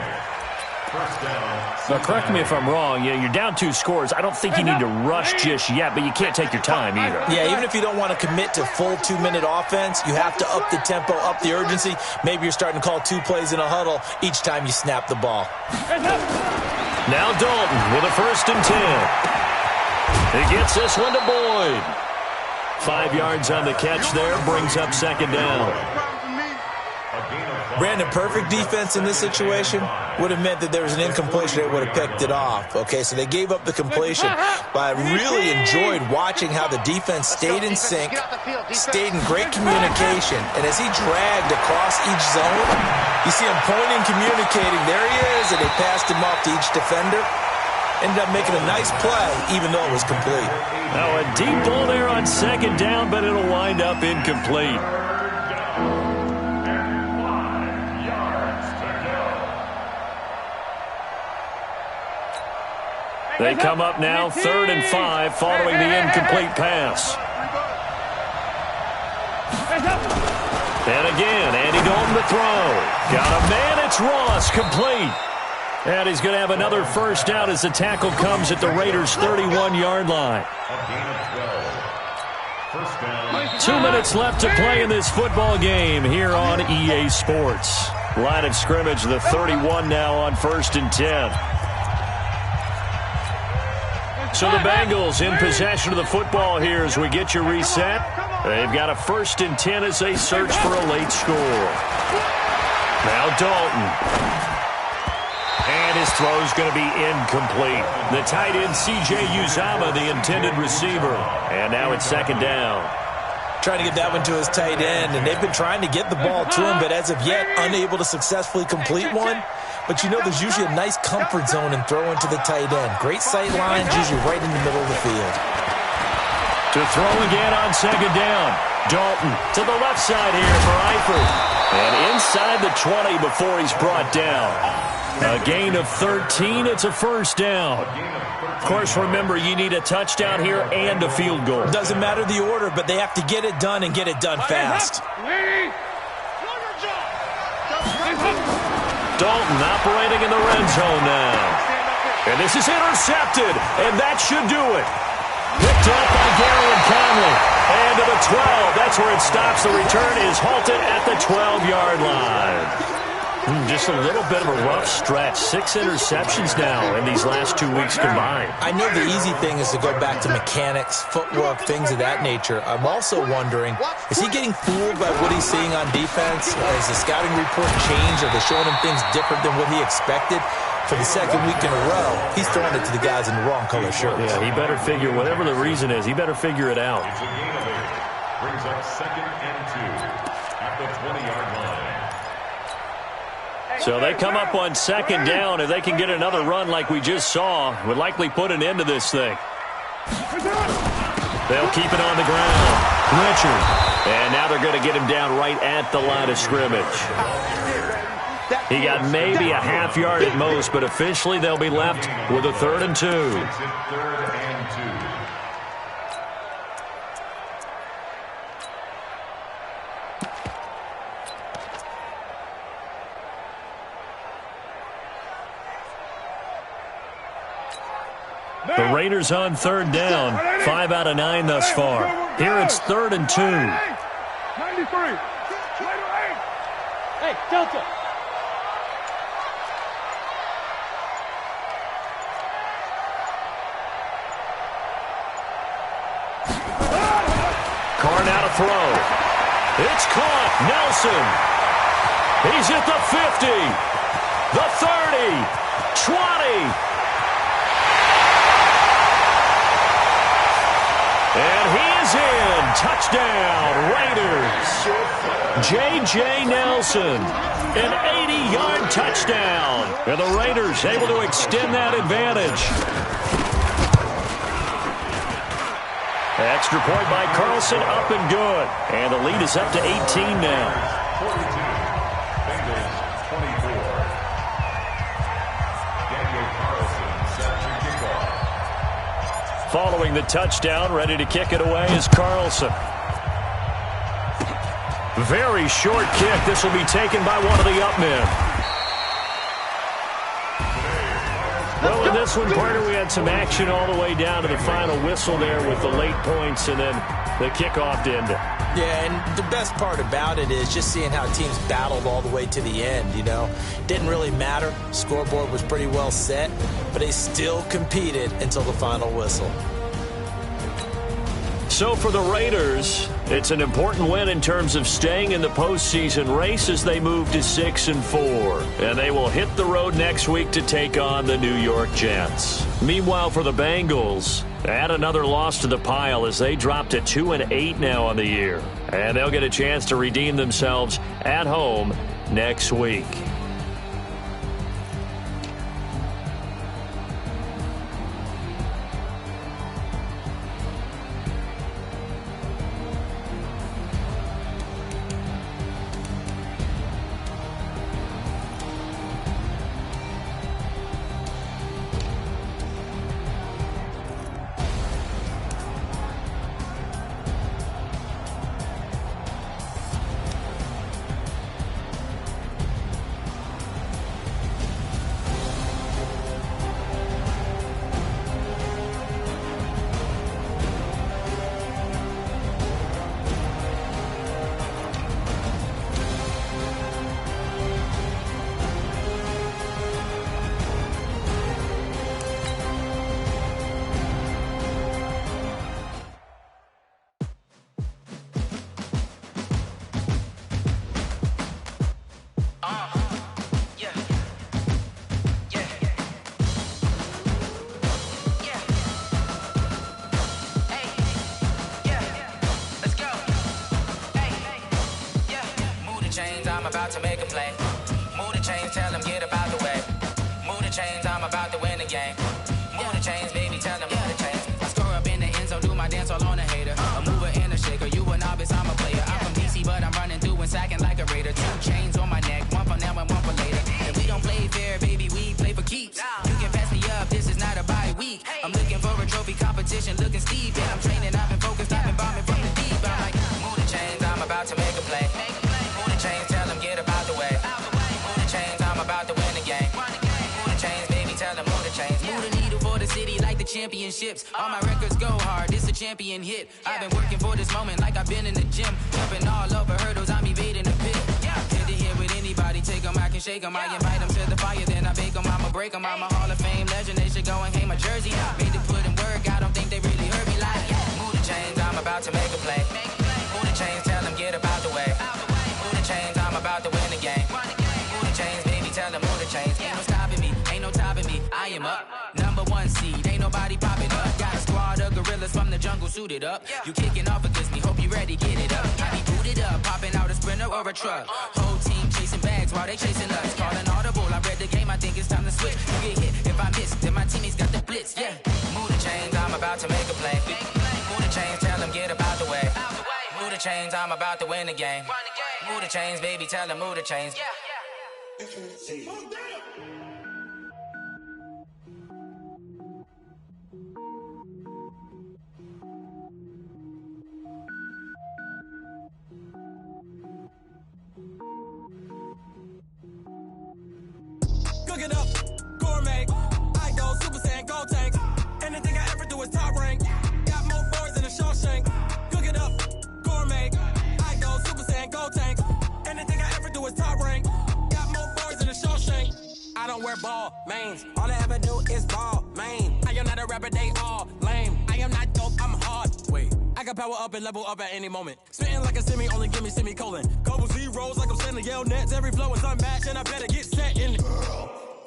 [SPEAKER 2] Now, correct me if I'm wrong. Yeah, you're down 2 scores. I don't think you need to rush just yet, but you can't take your time either.
[SPEAKER 4] Yeah, even if you don't want to commit to full 2-minute offense, you have to up the tempo, up the urgency. Maybe you're starting to call 2 plays in a huddle each time you snap the ball.
[SPEAKER 2] Now Dalton with a 1st and 10. He gets this one to Boyd. 5 yards on the catch there, brings up 2nd down.
[SPEAKER 4] Brandon, perfect defense in this situation would have meant that there was an incompletion. They would have picked it off. Okay, so they gave up the completion. But I really enjoyed watching how the defense stayed in sync, stayed in great communication. And as he dragged across each zone, you see him pointing, communicating. There he is, and they passed him off to each defender. Ended up making a nice play, even though it was complete.
[SPEAKER 2] Now a deep ball there on 2nd down, but it'll wind up incomplete. They come up now 3rd and 5 following the incomplete pass. And again, Andy Dalton to throw. Got a man, it's Ross, complete. And he's going to have another first down as the tackle comes at the Raiders' 31-yard line. 2 minutes left to play in this football game here on EA Sports. Line of scrimmage, the 31 now on 1st and 10. So the Bengals in possession of the football here as we get you reset. They've got a 1st and 10 as they search for a late score. Now Dalton. And his throw's going to be incomplete. The tight end, C.J. Uzomah, the intended receiver. And now it's 2nd down.
[SPEAKER 4] Trying to get that one to his tight end, and they've been trying to get the ball to him, but as of yet, unable to successfully complete one. But you know there's usually a nice comfort zone in throwing to the tight end. Great sight lines, usually right in the middle of the field.
[SPEAKER 2] To throw again on 2nd down. Dalton to the left side here for Eifert. And inside the 20 before he's brought down. A gain of 13. It's a 1st down. Of course, remember, you need a touchdown here and a field goal.
[SPEAKER 4] Doesn't matter the order, but they have to get it done and get it done fast.
[SPEAKER 2] Dalton operating in the red zone now. And this is intercepted, and that should do it. Picked up by Gary and Conley. And to the 12. That's where it stops. The return is halted at the 12-yard line. Just a little bit of a rough stretch. 6 interceptions now in these last 2 weeks combined.
[SPEAKER 4] I know the easy thing is to go back to mechanics, footwork, things of that nature. I'm also wondering, is he getting fooled by what he's seeing on defense? Has the scouting report changed? Are they showing him things different than what he expected? For the 2nd week in a row, he's throwing it to the guys in the wrong color shirts.
[SPEAKER 2] Yeah, he better figure, whatever the reason is, he better figure it out.
[SPEAKER 3] It's a gain of 8. Brings up 2nd and 2 at the 20-yard line.
[SPEAKER 2] So they come up on 2nd down. If they can get another run like we just saw, would likely put an end to this thing. They'll keep it on the ground. Richard. And now they're going to get him down right at the line of scrimmage. He got maybe a half yard at most, but officially they'll be left with a 3rd and 2.
[SPEAKER 3] 3rd and 2.
[SPEAKER 2] The Raiders on 3rd down. 5 out of 9 thus far. Here it's 3rd and 2.
[SPEAKER 1] 93. Hey, Delta.
[SPEAKER 2] Carr now to throw. It's caught. Nelson. He's at the 50. The 30. 20. And he is in. Touchdown, Raiders. J.J. Nelson, an 80-yard touchdown. And the Raiders able to extend that advantage. Extra point by Carlson, up and good. And the lead is up to 18 now.
[SPEAKER 3] 42. Bengals 24. Daniel Carlson set to kick off.
[SPEAKER 2] Following the touchdown, ready to kick it away is Carlson. Very short kick. This will be taken by one of the up men. Well, in this one, partner, we had some action all the way down to the final whistle there with the late points and then the kickoff to end it.
[SPEAKER 4] Yeah, and the best part about it is just seeing how teams battled all the way to the end, you know. Didn't really matter. Scoreboard was pretty well set, but they still competed until the final whistle.
[SPEAKER 2] So for the Raiders, it's an important win in terms of staying in the postseason race as they move to 6-4. And they will hit the road next week to take on the New York Jets. Meanwhile, for the Bengals, add another loss to the pile as they drop to 2-8 now on the year. And they'll get a chance to redeem themselves at home next week.
[SPEAKER 6] about to make a play. Move the chains, tell them get about the way. Move the chains, I'm about to win the game. Move the chains, baby, tell them move the chains. I score up in the end zone, do my dance all on a hater. A mover and a shaker, you a novice, I'm a player. I'm from DC, but I'm running through and sacking like a raider. 2 chains on my neck, one for now and one for later. And we don't play fair, baby, we play for keeps. You can pass me up, this is not a bye week. I'm looking for a trophy competition, looking steep. And I'm training, I've been focused, I've been bombing from the deep. I'm like, move the chains, I'm about to make a play. Move the chains, tell them get about the way. Move the chains, I'm about to win the game. Move the chains, baby, tell them move the chains. Move the needle for the city like the championships. All my records go hard, this a champion hit. I've been working for this moment like I've been in the gym. Jumping all over hurdles, I'm evading the pit. Head to head with anybody, take them, I can shake them. I invite them to the fire, then I bake them, I'ma break them. I'm a Hall of Fame legend, they should go and hang my jersey. Made to put in work, I don't think they really heard me like, move the chains, I'm about to make a play. Move the chains, tell them get about the way. Move the chains, I'm about to win the game. Move the chains, baby, tell them move the chains. Ain't no stopping me, ain't no topping me, I am up. #1 seed, ain't nobody popping up. Got a squad of gorillas from the jungle suited up. You kicking off against me, hope you ready, get it up. I be booted up, popping out a sprinter or a truck. Whole team chasing bags while they chasing us. Calling audible, I read the game, I think it's time to switch. You get hit, if I miss, then my teammates got the blitz, Move the chains, I'm about to make a play. Move the chains, tell them get about the way. Move the chains, I'm about to win the game. Move the chains, baby, tell them move the chains.
[SPEAKER 7] Cook it up, gourmet. I go Super Saiyan, go tank. Anything I ever do is top rank. Got more boys than a Shawshank. Cook it up, gourmet. I go Super Saiyan, go tank. Anything I ever do is top rank. Got more boys than a Shawshank. I don't wear ball mains. All I ever do is ball main. I am not a rapper, they all lame. I am not dope, I'm hard. Wait, I can power up and level up at any moment. Spitting like a semi, only give me semicolon. Couple zeros like I'm sending yell nets. Every flow is unmatched and I better get set in.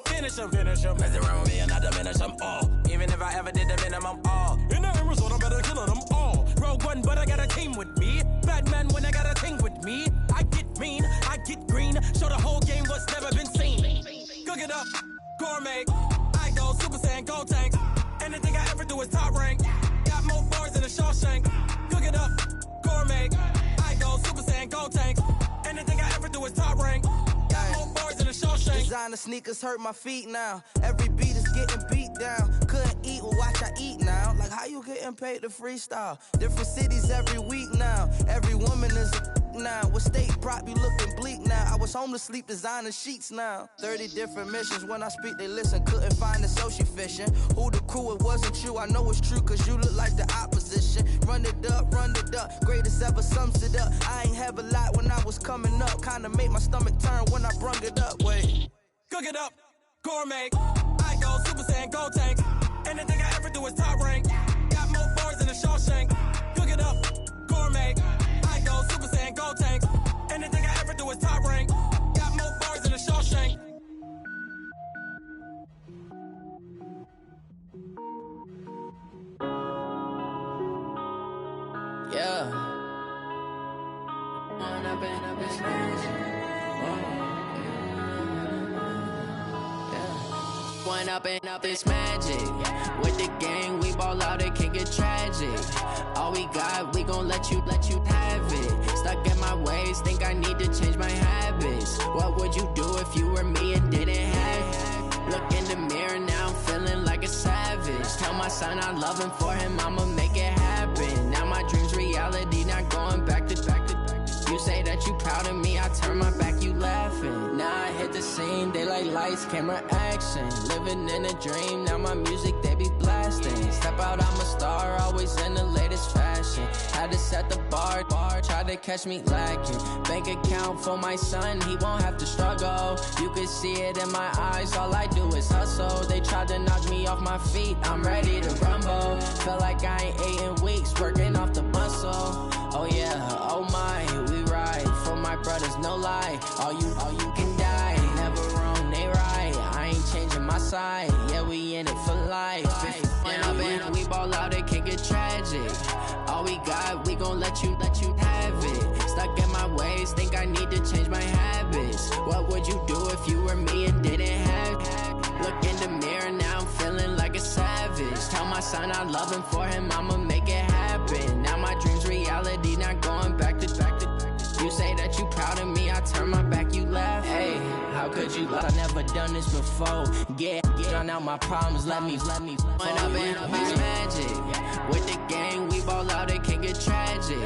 [SPEAKER 7] Finish them. Mess around with me and I diminish them all. Even if I ever did the minimum, all. In the end result, I'm better killing them all. Rogue One, but I got a team with me. Batman when I got a team with me. I get mean, I get green. Show the whole game what's never been seen. Cook it up, gourmet. I go Super Saiyan, go tank. Anything I ever do is top rank. Got more bars than a Shawshank. Cook it up, gourmet. I go Super Saiyan, go tank. Anything I ever do is top rank. Got more bars than a Shawshank.
[SPEAKER 8] Designer sneakers hurt my feet now. Every beat is getting beat down. Couldn't eat, well watch I eat now. Like how you getting paid to freestyle? Different cities every week now. Every woman is a now. With state prop, you looking bleak now. I was home to sleep, designer sheets now. 30 different missions. When I speak, they listen. Couldn't find the social fishing. Who the crew? It wasn't you. I know it's true, cause you look like the opposition. Run it up. Greatest ever sums it up. I ain't have a lot when I was coming up. Kinda made my stomach turn when I brung it up. Wait.
[SPEAKER 7] Cook it up, gourmet. I go Super Saiyan, go tank. Anything I ever do is top rank. Got more bars than a Shawshank. Cook it up, gourmet. I go Super Saiyan, go tank. Anything I ever do is top rank. Got more bars than a Shawshank.
[SPEAKER 9] One up and up, it's magic. With the gang, we ball out, it can get tragic. All we got, we gon' let you have it. Stuck in my ways, think I need to change my habits. What would you do if you were me and didn't have it? Look in the mirror, now I'm feeling like a savage. Tell my son I love him, for him I'ma make it happen. Now my dream's reality, not going back to. You say that you proud of me, I turn my back, you laughing. Now I hit the scene, daylight lights, camera action. Living in a dream, now my music, they be blasting. Step out, I'm a star, always in the latest fashion. Had to set the bar, try to catch me lacking. Bank account for my son, he won't have to struggle. You can see it in my eyes, all I do is hustle. They tried to knock me off my feet, I'm ready to rumble. Feel like I ain't ate in weeks, working off the muscle. Oh yeah, oh my, we ride for my brothers, no lie. All you can die, never wrong, they right. I ain't changing my side, yeah, we in it for life. If we ball out, it can get tragic. All we got, we gon' let you have it. Stuck in my ways, think I need to change my habits. What would you do if you were me and didn't have? Look in the mirror, now I'm feeling like a savage. Tell my son I love him, for him I'ma make it happen. Now my dream's reality, not going back to. You say that you proud of me, I turn my back, you laugh. Hey, how could you laugh? I never done this before. Get on out my problems, let me run up in this magic. With the gang, we ball out, it can get tragic.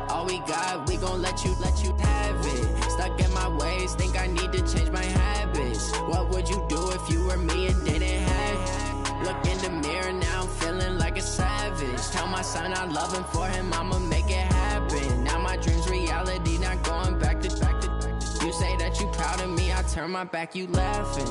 [SPEAKER 9] All we got, we gon' let you have it. Stuck in my ways, think I need to change my habits. What would you do if you were me and didn't have? Look in the mirror, now I'm feeling like a savage. Tell my son I love him, for him I'ma make it happen. Now my dream's reality, not going back to. You say that you proud of me, I turn my back, you laughing.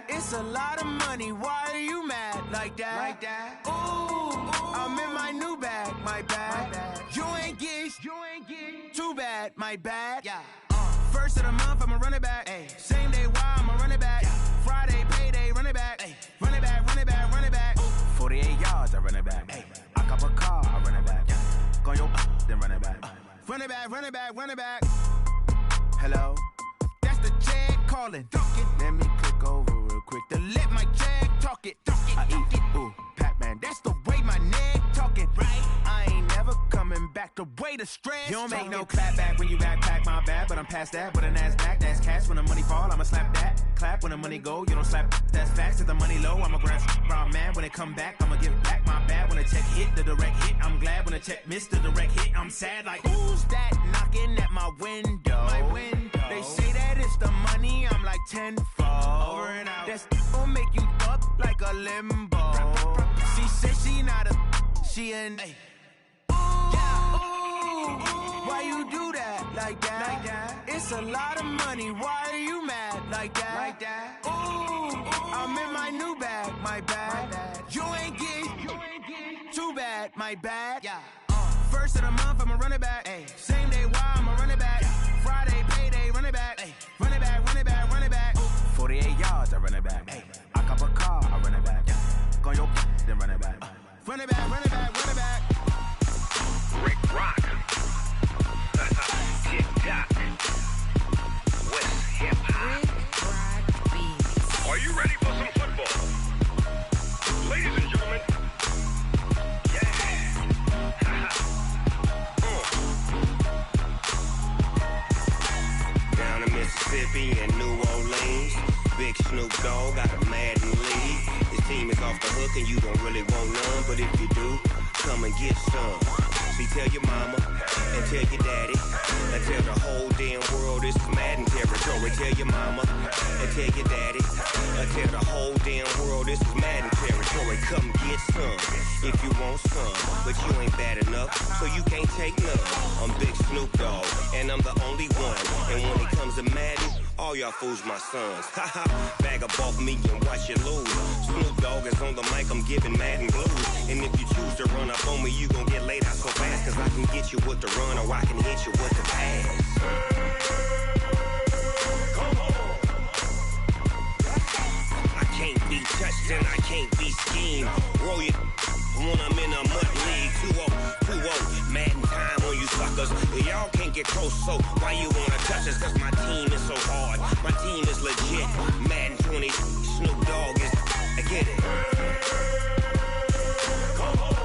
[SPEAKER 8] It's a lot of money, why are you mad like that? Ooh, I'm in my new bag, my bad. You ain't get too bad, my bad. Yeah. First of the month, I'ma run it back. Ay. Same day, why I'ma run it back. Yeah. Friday, payday, run it back. Ay. Run it back, run it back, run it back. 48 yards, I run it back. Ay. I cop a car, I run it back. Yeah. Go your then run it back. Run it back, run it back, run it back. Hello? That's the check calling. Let me click over real quick to let my check talk it. I eat, ooh, Pac-Man, that's the way my neck talking. Right? I ain't never coming back the way the stress. You don't make no clap back when you backpack, my bad, but I'm past that. With a NASDAQ, that's cash. When the money fall, I'ma slap that. Clap when the money go, you don't slap. That's facts. If the money low, I'ma grab brown man. When it come back, I'ma give back my bad. When the check hit, the direct hit, I'm glad. When the check missed the direct hit, I'm sad. Like, who's that knocking at my window? My window. They say that it's the money, I'm like tenfold. Over and out. That's gon' make you up like a limbo. She said she not a, she an. Ay. Yeah. Ooh, why you do that like that? It's a lot of money, why are you mad like that? Ooh, I'm in my new bag, my bad. You ain't get too bad, my bad. Yeah. First of the month, I'ma run it back. Ay. Same day, why I'ma run it back. Friday, payday, run it back. Ay. Run it back, run it back, run it back. 48 yards, I run it back. Ay. I cop a car, I run it back. Yeah. Go your then run it back. Run it back, run it back, run it back.
[SPEAKER 10] Rick Rock. Tick-tock. West hip-hop. Are you ready for some football? Ladies and gentlemen. Down in Mississippi and New Orleans, Big Snoop Dogg got a Madden lead. His team is off the hook and you don't really want none, but if you do, come and get some. See, tell your mama and tell your daddy and tell the whole damn world this is Madden territory. Tell your mama and tell your daddy and tell the whole damn world this is Madden territory. Come get some if you want some, but you ain't bad enough, so you can't take none. I'm Big Snoop Dogg and I'm the only one, and when it comes to Madden, all y'all fools my sons. Haha, bag up off me and watch you lose. Snoop Dogg is on the mic, I'm giving Madden blues. And if you choose to run up on me, you gon' get laid out so fast, cause I can get you with the run or I can hit you with the pass. Come on. I can't be touched and I can't be schemed. Roll you when I'm in a mud league. 2-0, Madden time on you suckers. Y'all can't get close, so why you wanna touch us? Cause my team is so hard, my team is legit. Madden 20, Snoop Dogg is, I get it. Come on.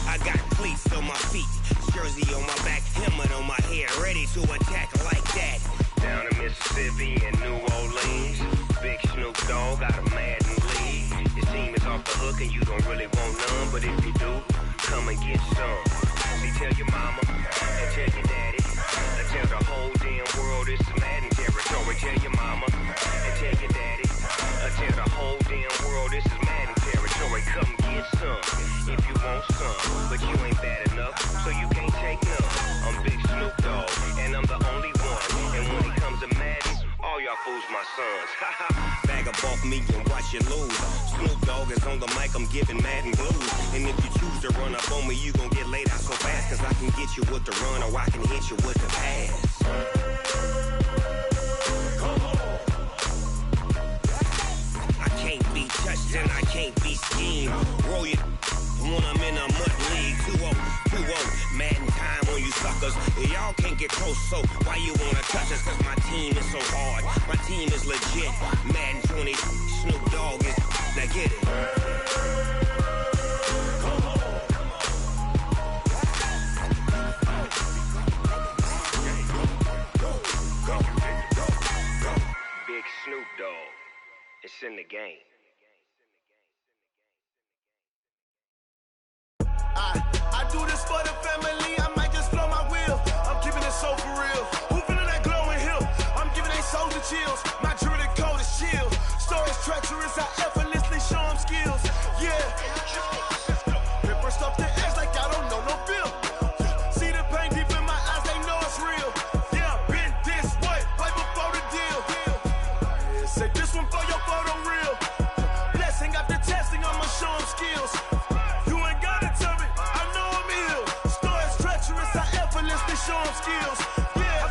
[SPEAKER 10] I got cleats on my feet, jersey on my back, helmet on my head, ready to attack like that. Down in Mississippi and New Orleans, Big Snoop Dogg got a Madden lead. His team is off the hook and you don't really want none, but if you do, come and get some. See, tell your mama and tell your daddy and tell the whole damn world this is Madden territory. Tell your mama and tell your daddy and tell the whole damn world this is Madden territory. Come get some if you want some, but you ain't bad enough. dollars. Bag up off me and watch you lose. Snoop Dogg is on the mic, I'm giving Madden blues. And if you choose to run up on me, you gon' get laid out so fast. Cause I can get you with the run or I can hit you with the pass. I can't be touched and I can't be schemed. Roll you when I'm in a mud league. 2-0, Madden time on you suckers. Y'all can't get close, so why you wanna touch us? Cause my team is so hard, my team is legit. Madden 20, Snoop Dogg is, now get it. Big Snoop Dogg, it's in the game.
[SPEAKER 11] I do this for the family, I might just blow my wheel. I'm keeping it so for real. Who feeling that glowing hill? I'm giving they soldier chills. My jewelry cold as chill. Stories treacherous, I effortlessly show them skills. Yeah. Paper stuff the edge like I don't know no feel. See the pain deep in my eyes, they know it's real. Yeah, been this way, right before the deal. Say this one for your photo real. Blessing after testing, I'ma show them skills. Show them skills. Yeah,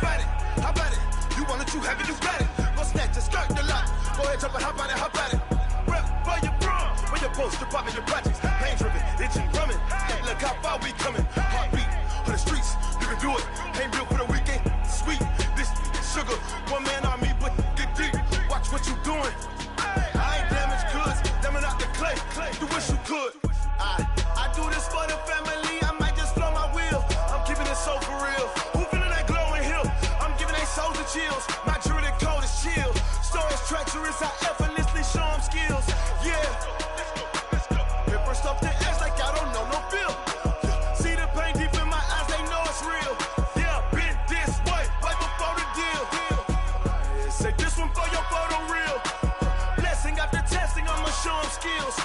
[SPEAKER 11] how about it? You want it, you have it, you got it. Go snatch the skirt, the lot. Go ahead, jump it, how about it? Rep for your bro, for your post, department, your projects. Pain driven, itching, drumming. Hey, look how far we coming. Heartbeat for the streets, you can do it. Ain't built for the weekend. Sweet, this sugar, one man army, but get deep. Watch what you doing. I ain't damaged goods, damn out the clay. You wish you could. I do this for the family. I might just blow my wheel. I'm keeping it so for real. Who feeling that glowing hill? I'm giving they soldier chills. My jewelry cold as chill. Stories treacherous, I effortlessly show them skills. Yeah. Paper stuff the edge like I don't know no feel. See the pain deep in my eyes, they know it's real. Yeah, been this way, right before the deal. Say this one for your photo real. Blessing after testing, I'ma show them skills.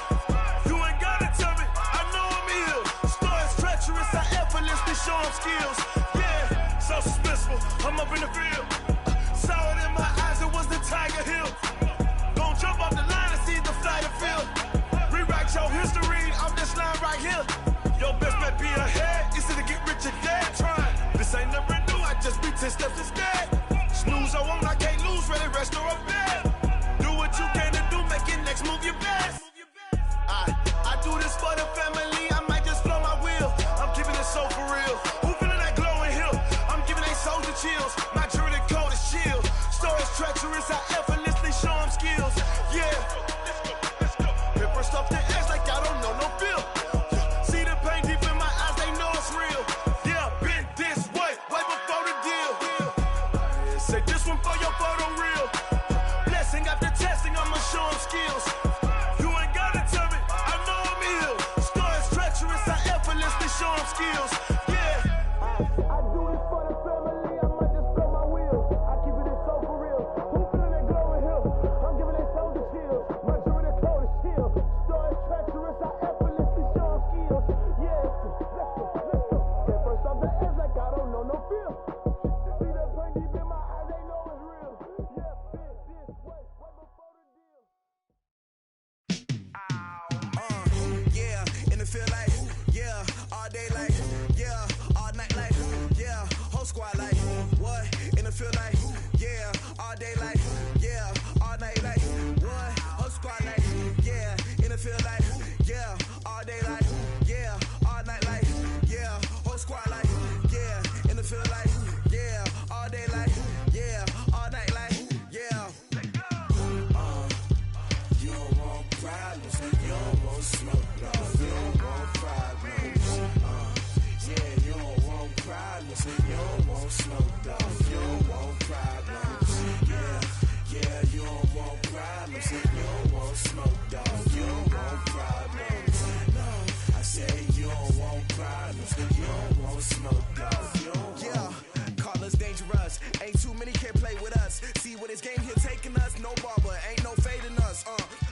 [SPEAKER 11] You ain't gotta tell me, I know I'm ill. Stories treacherous, I effortlessly show them skills. Yeah, so suspenseful, I'm up in the field. Saw it in my eyes, it was the Tiger Hill. Gon' jump off the line and see the flight of field. Rewrite your history off this line right here. Your best bet be ahead, easy to get rich or dead trying. This ain't never new, I just be 10 steps instead. Snooze I won't, I can't lose, ready, rest or a bed. Do what you can to do, make your next move your best. I do this for the family, I might just blow my wheel. I'm keeping it so for real. Who feeling that glowing hill? I'm giving they soldier chills. My jewelry cold as chill. Stories treacherous, I effortlessly show them skills. Yeah. Paper stuff the edge like I don't know no feel. See the pain deep in my eyes, they know it's real. Yeah, been this way, right before the deal. Say this one for your photo real. Blessing after testing, I'ma show them skills. Show them skills, yeah. I do this for the family, I might just blow my wheel. I keep it so for real. Who feeling that glowing hill? I'm giving it soldier chills. My jewelry cold as chill. Stories treacherous, I effortlessly show them skills. Yeah, let's go. Get first off the edge like I don't know no feel. See the pain deep in my eyes, they know it's real. Yeah, been this way, right before the deal. Yeah, in the feel like, yeah. All day like, yeah, all night like, yeah, whole squad like, what, in the field like, yeah, all day like, yeah, all night like, what, whole squad like, yeah, in the field like, yeah, all day like, yeah, all night like, yeah, whole squad like, yeah, in the field like, yeah, all day like, yeah, all night like, yeah. You don't want problems, you don't want smoke, no, you don't want problems. Yeah, you don't want problems. You don't want smoke, dog. You don't want problems. Yeah, you don't want problems. You don't want smoke, dog. You don't want problems. No, I said you don't want problems. You don't want smoke, dog. You don't want. Yeah, call us dangerous. Ain't too many can play with us. See what this game here taking us. No barber, ain't no fading us.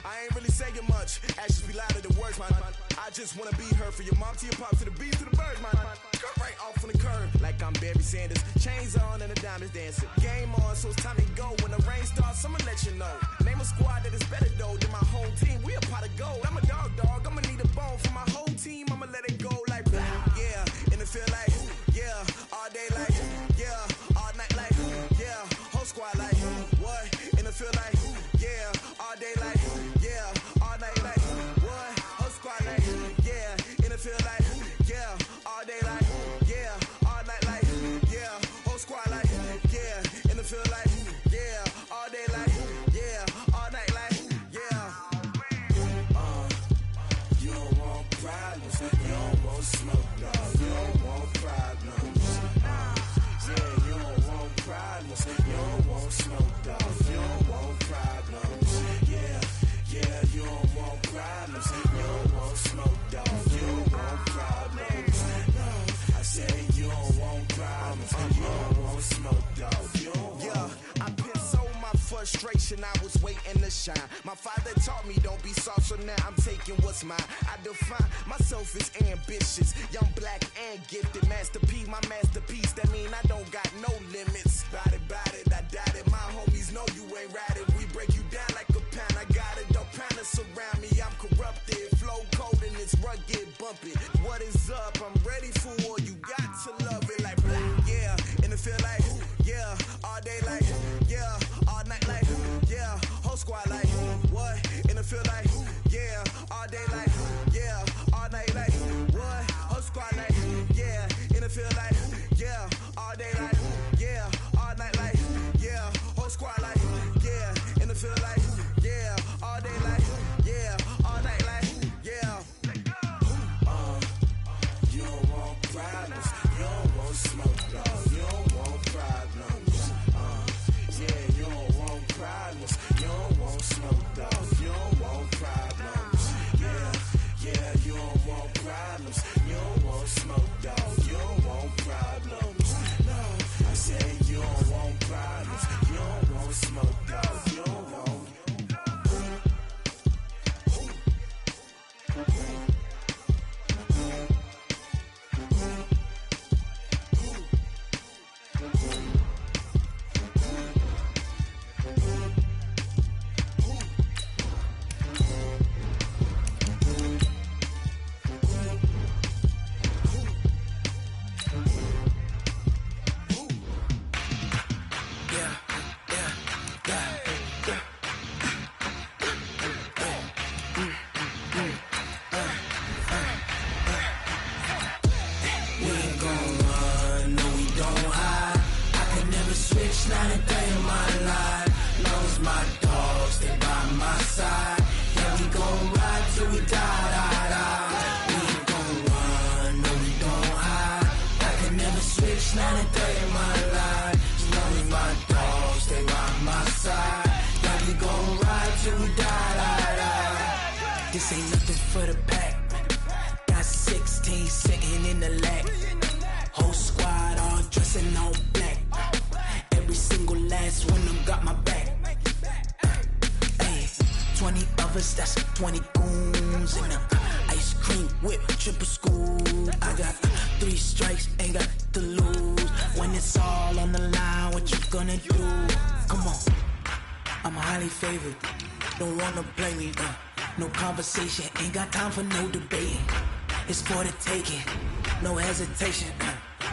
[SPEAKER 11] I ain't really saying much. Actions be louder than words, man. I I just wanna be her. For your mom to your pop to the beat to the bird, man. Cut right off on the curb, like I'm Barry Sanders. Chains on and the diamonds dancing. Game on, so it's time to go. When the rain starts, I'ma let you know. Name a squad that is better though than my whole team. We a pot of gold. I'm a dog. I'ma need a bone for my whole team. I'ma let it go like yeah. And it feel like yeah. All day like yeah. All night like yeah. Whole squad like what? And it feel like yeah. All day like yeah. All night like what? Whole squad like yeah. And it feel like yeah. All day like yeah. All night like yeah. Whole squad like yeah. And it feel like yeah. All day like yeah. All night like yeah. You don't want problems. You don't want smoke, no. You don't want problems. Yeah, you don't want problems. You don't want smoke, dog. You don't want problems. Yeah, you don't want problems. You don't want smoke, dog. You don't want problems. No, I said you don't want problems. You don't want smoke, dog. You don't want. Yeah, I've been so my frustration, I was waiting to shine. My father taught me don't be soft, so now I'm taking what's mine. I define myself as ambitious, young, black, and gifted. Master P, my masterpiece. That mean I don't got no limits. Bout it, I doubt it. My homies know you ain't ratted. We break you down like a pound. I got it, don't panic surround me. I'm corrupted, flow cold and it's rugged, bumpy. What is up? I'm ready for war. You got to love it like black, yeah. And it feel like yeah. All day like yeah. All night like yeah. Whole squad like what? And it feel like yeah. All day like yeah. All night like what? Whole squad like yeah. And it feel like yeah. All day like yeah. All night like yeah. Whole squad like yeah. And it feel like yeah. All day like yeah. All night like yeah. You don't want problems. You don't want smoke, no. You don't want problems. Yeah, you don't want problems. You don't want smoke, dog. You don't want problems. Yeah, you don't want problems. You don't want smoke, dog. You don't want problems. No, I said you don't want problems. You don't want smoke, dog. You don't want. This ain't nothing for the pack. Got 16 second in the lag. Whole squad all dressing all black. Every single last one of them got my back. Hey, 20 of us, that's 20 goons in the ice cream whip, triple scoop. I got 3 strikes, ain't got to lose. When it's all on the line, what you gonna do? Come on, I'm highly favored. Don't wanna play me, no conversation, ain't got time for no debate. It's for the taking, no hesitation.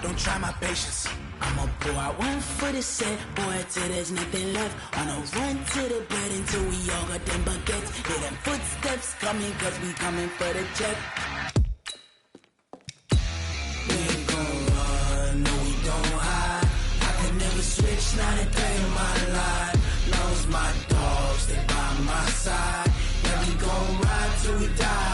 [SPEAKER 11] Don't try my patience. I'ma pour out one for the set, boy, till there's nothing left. On a run to the bread until we all got them baguettes. Hear them footsteps coming, cause we coming for the check. We ain't gon' run, no we don't hide. I can never switch, not a day in my life. Long as my dogs, they by my side. Yeah, we gon' ride till we die.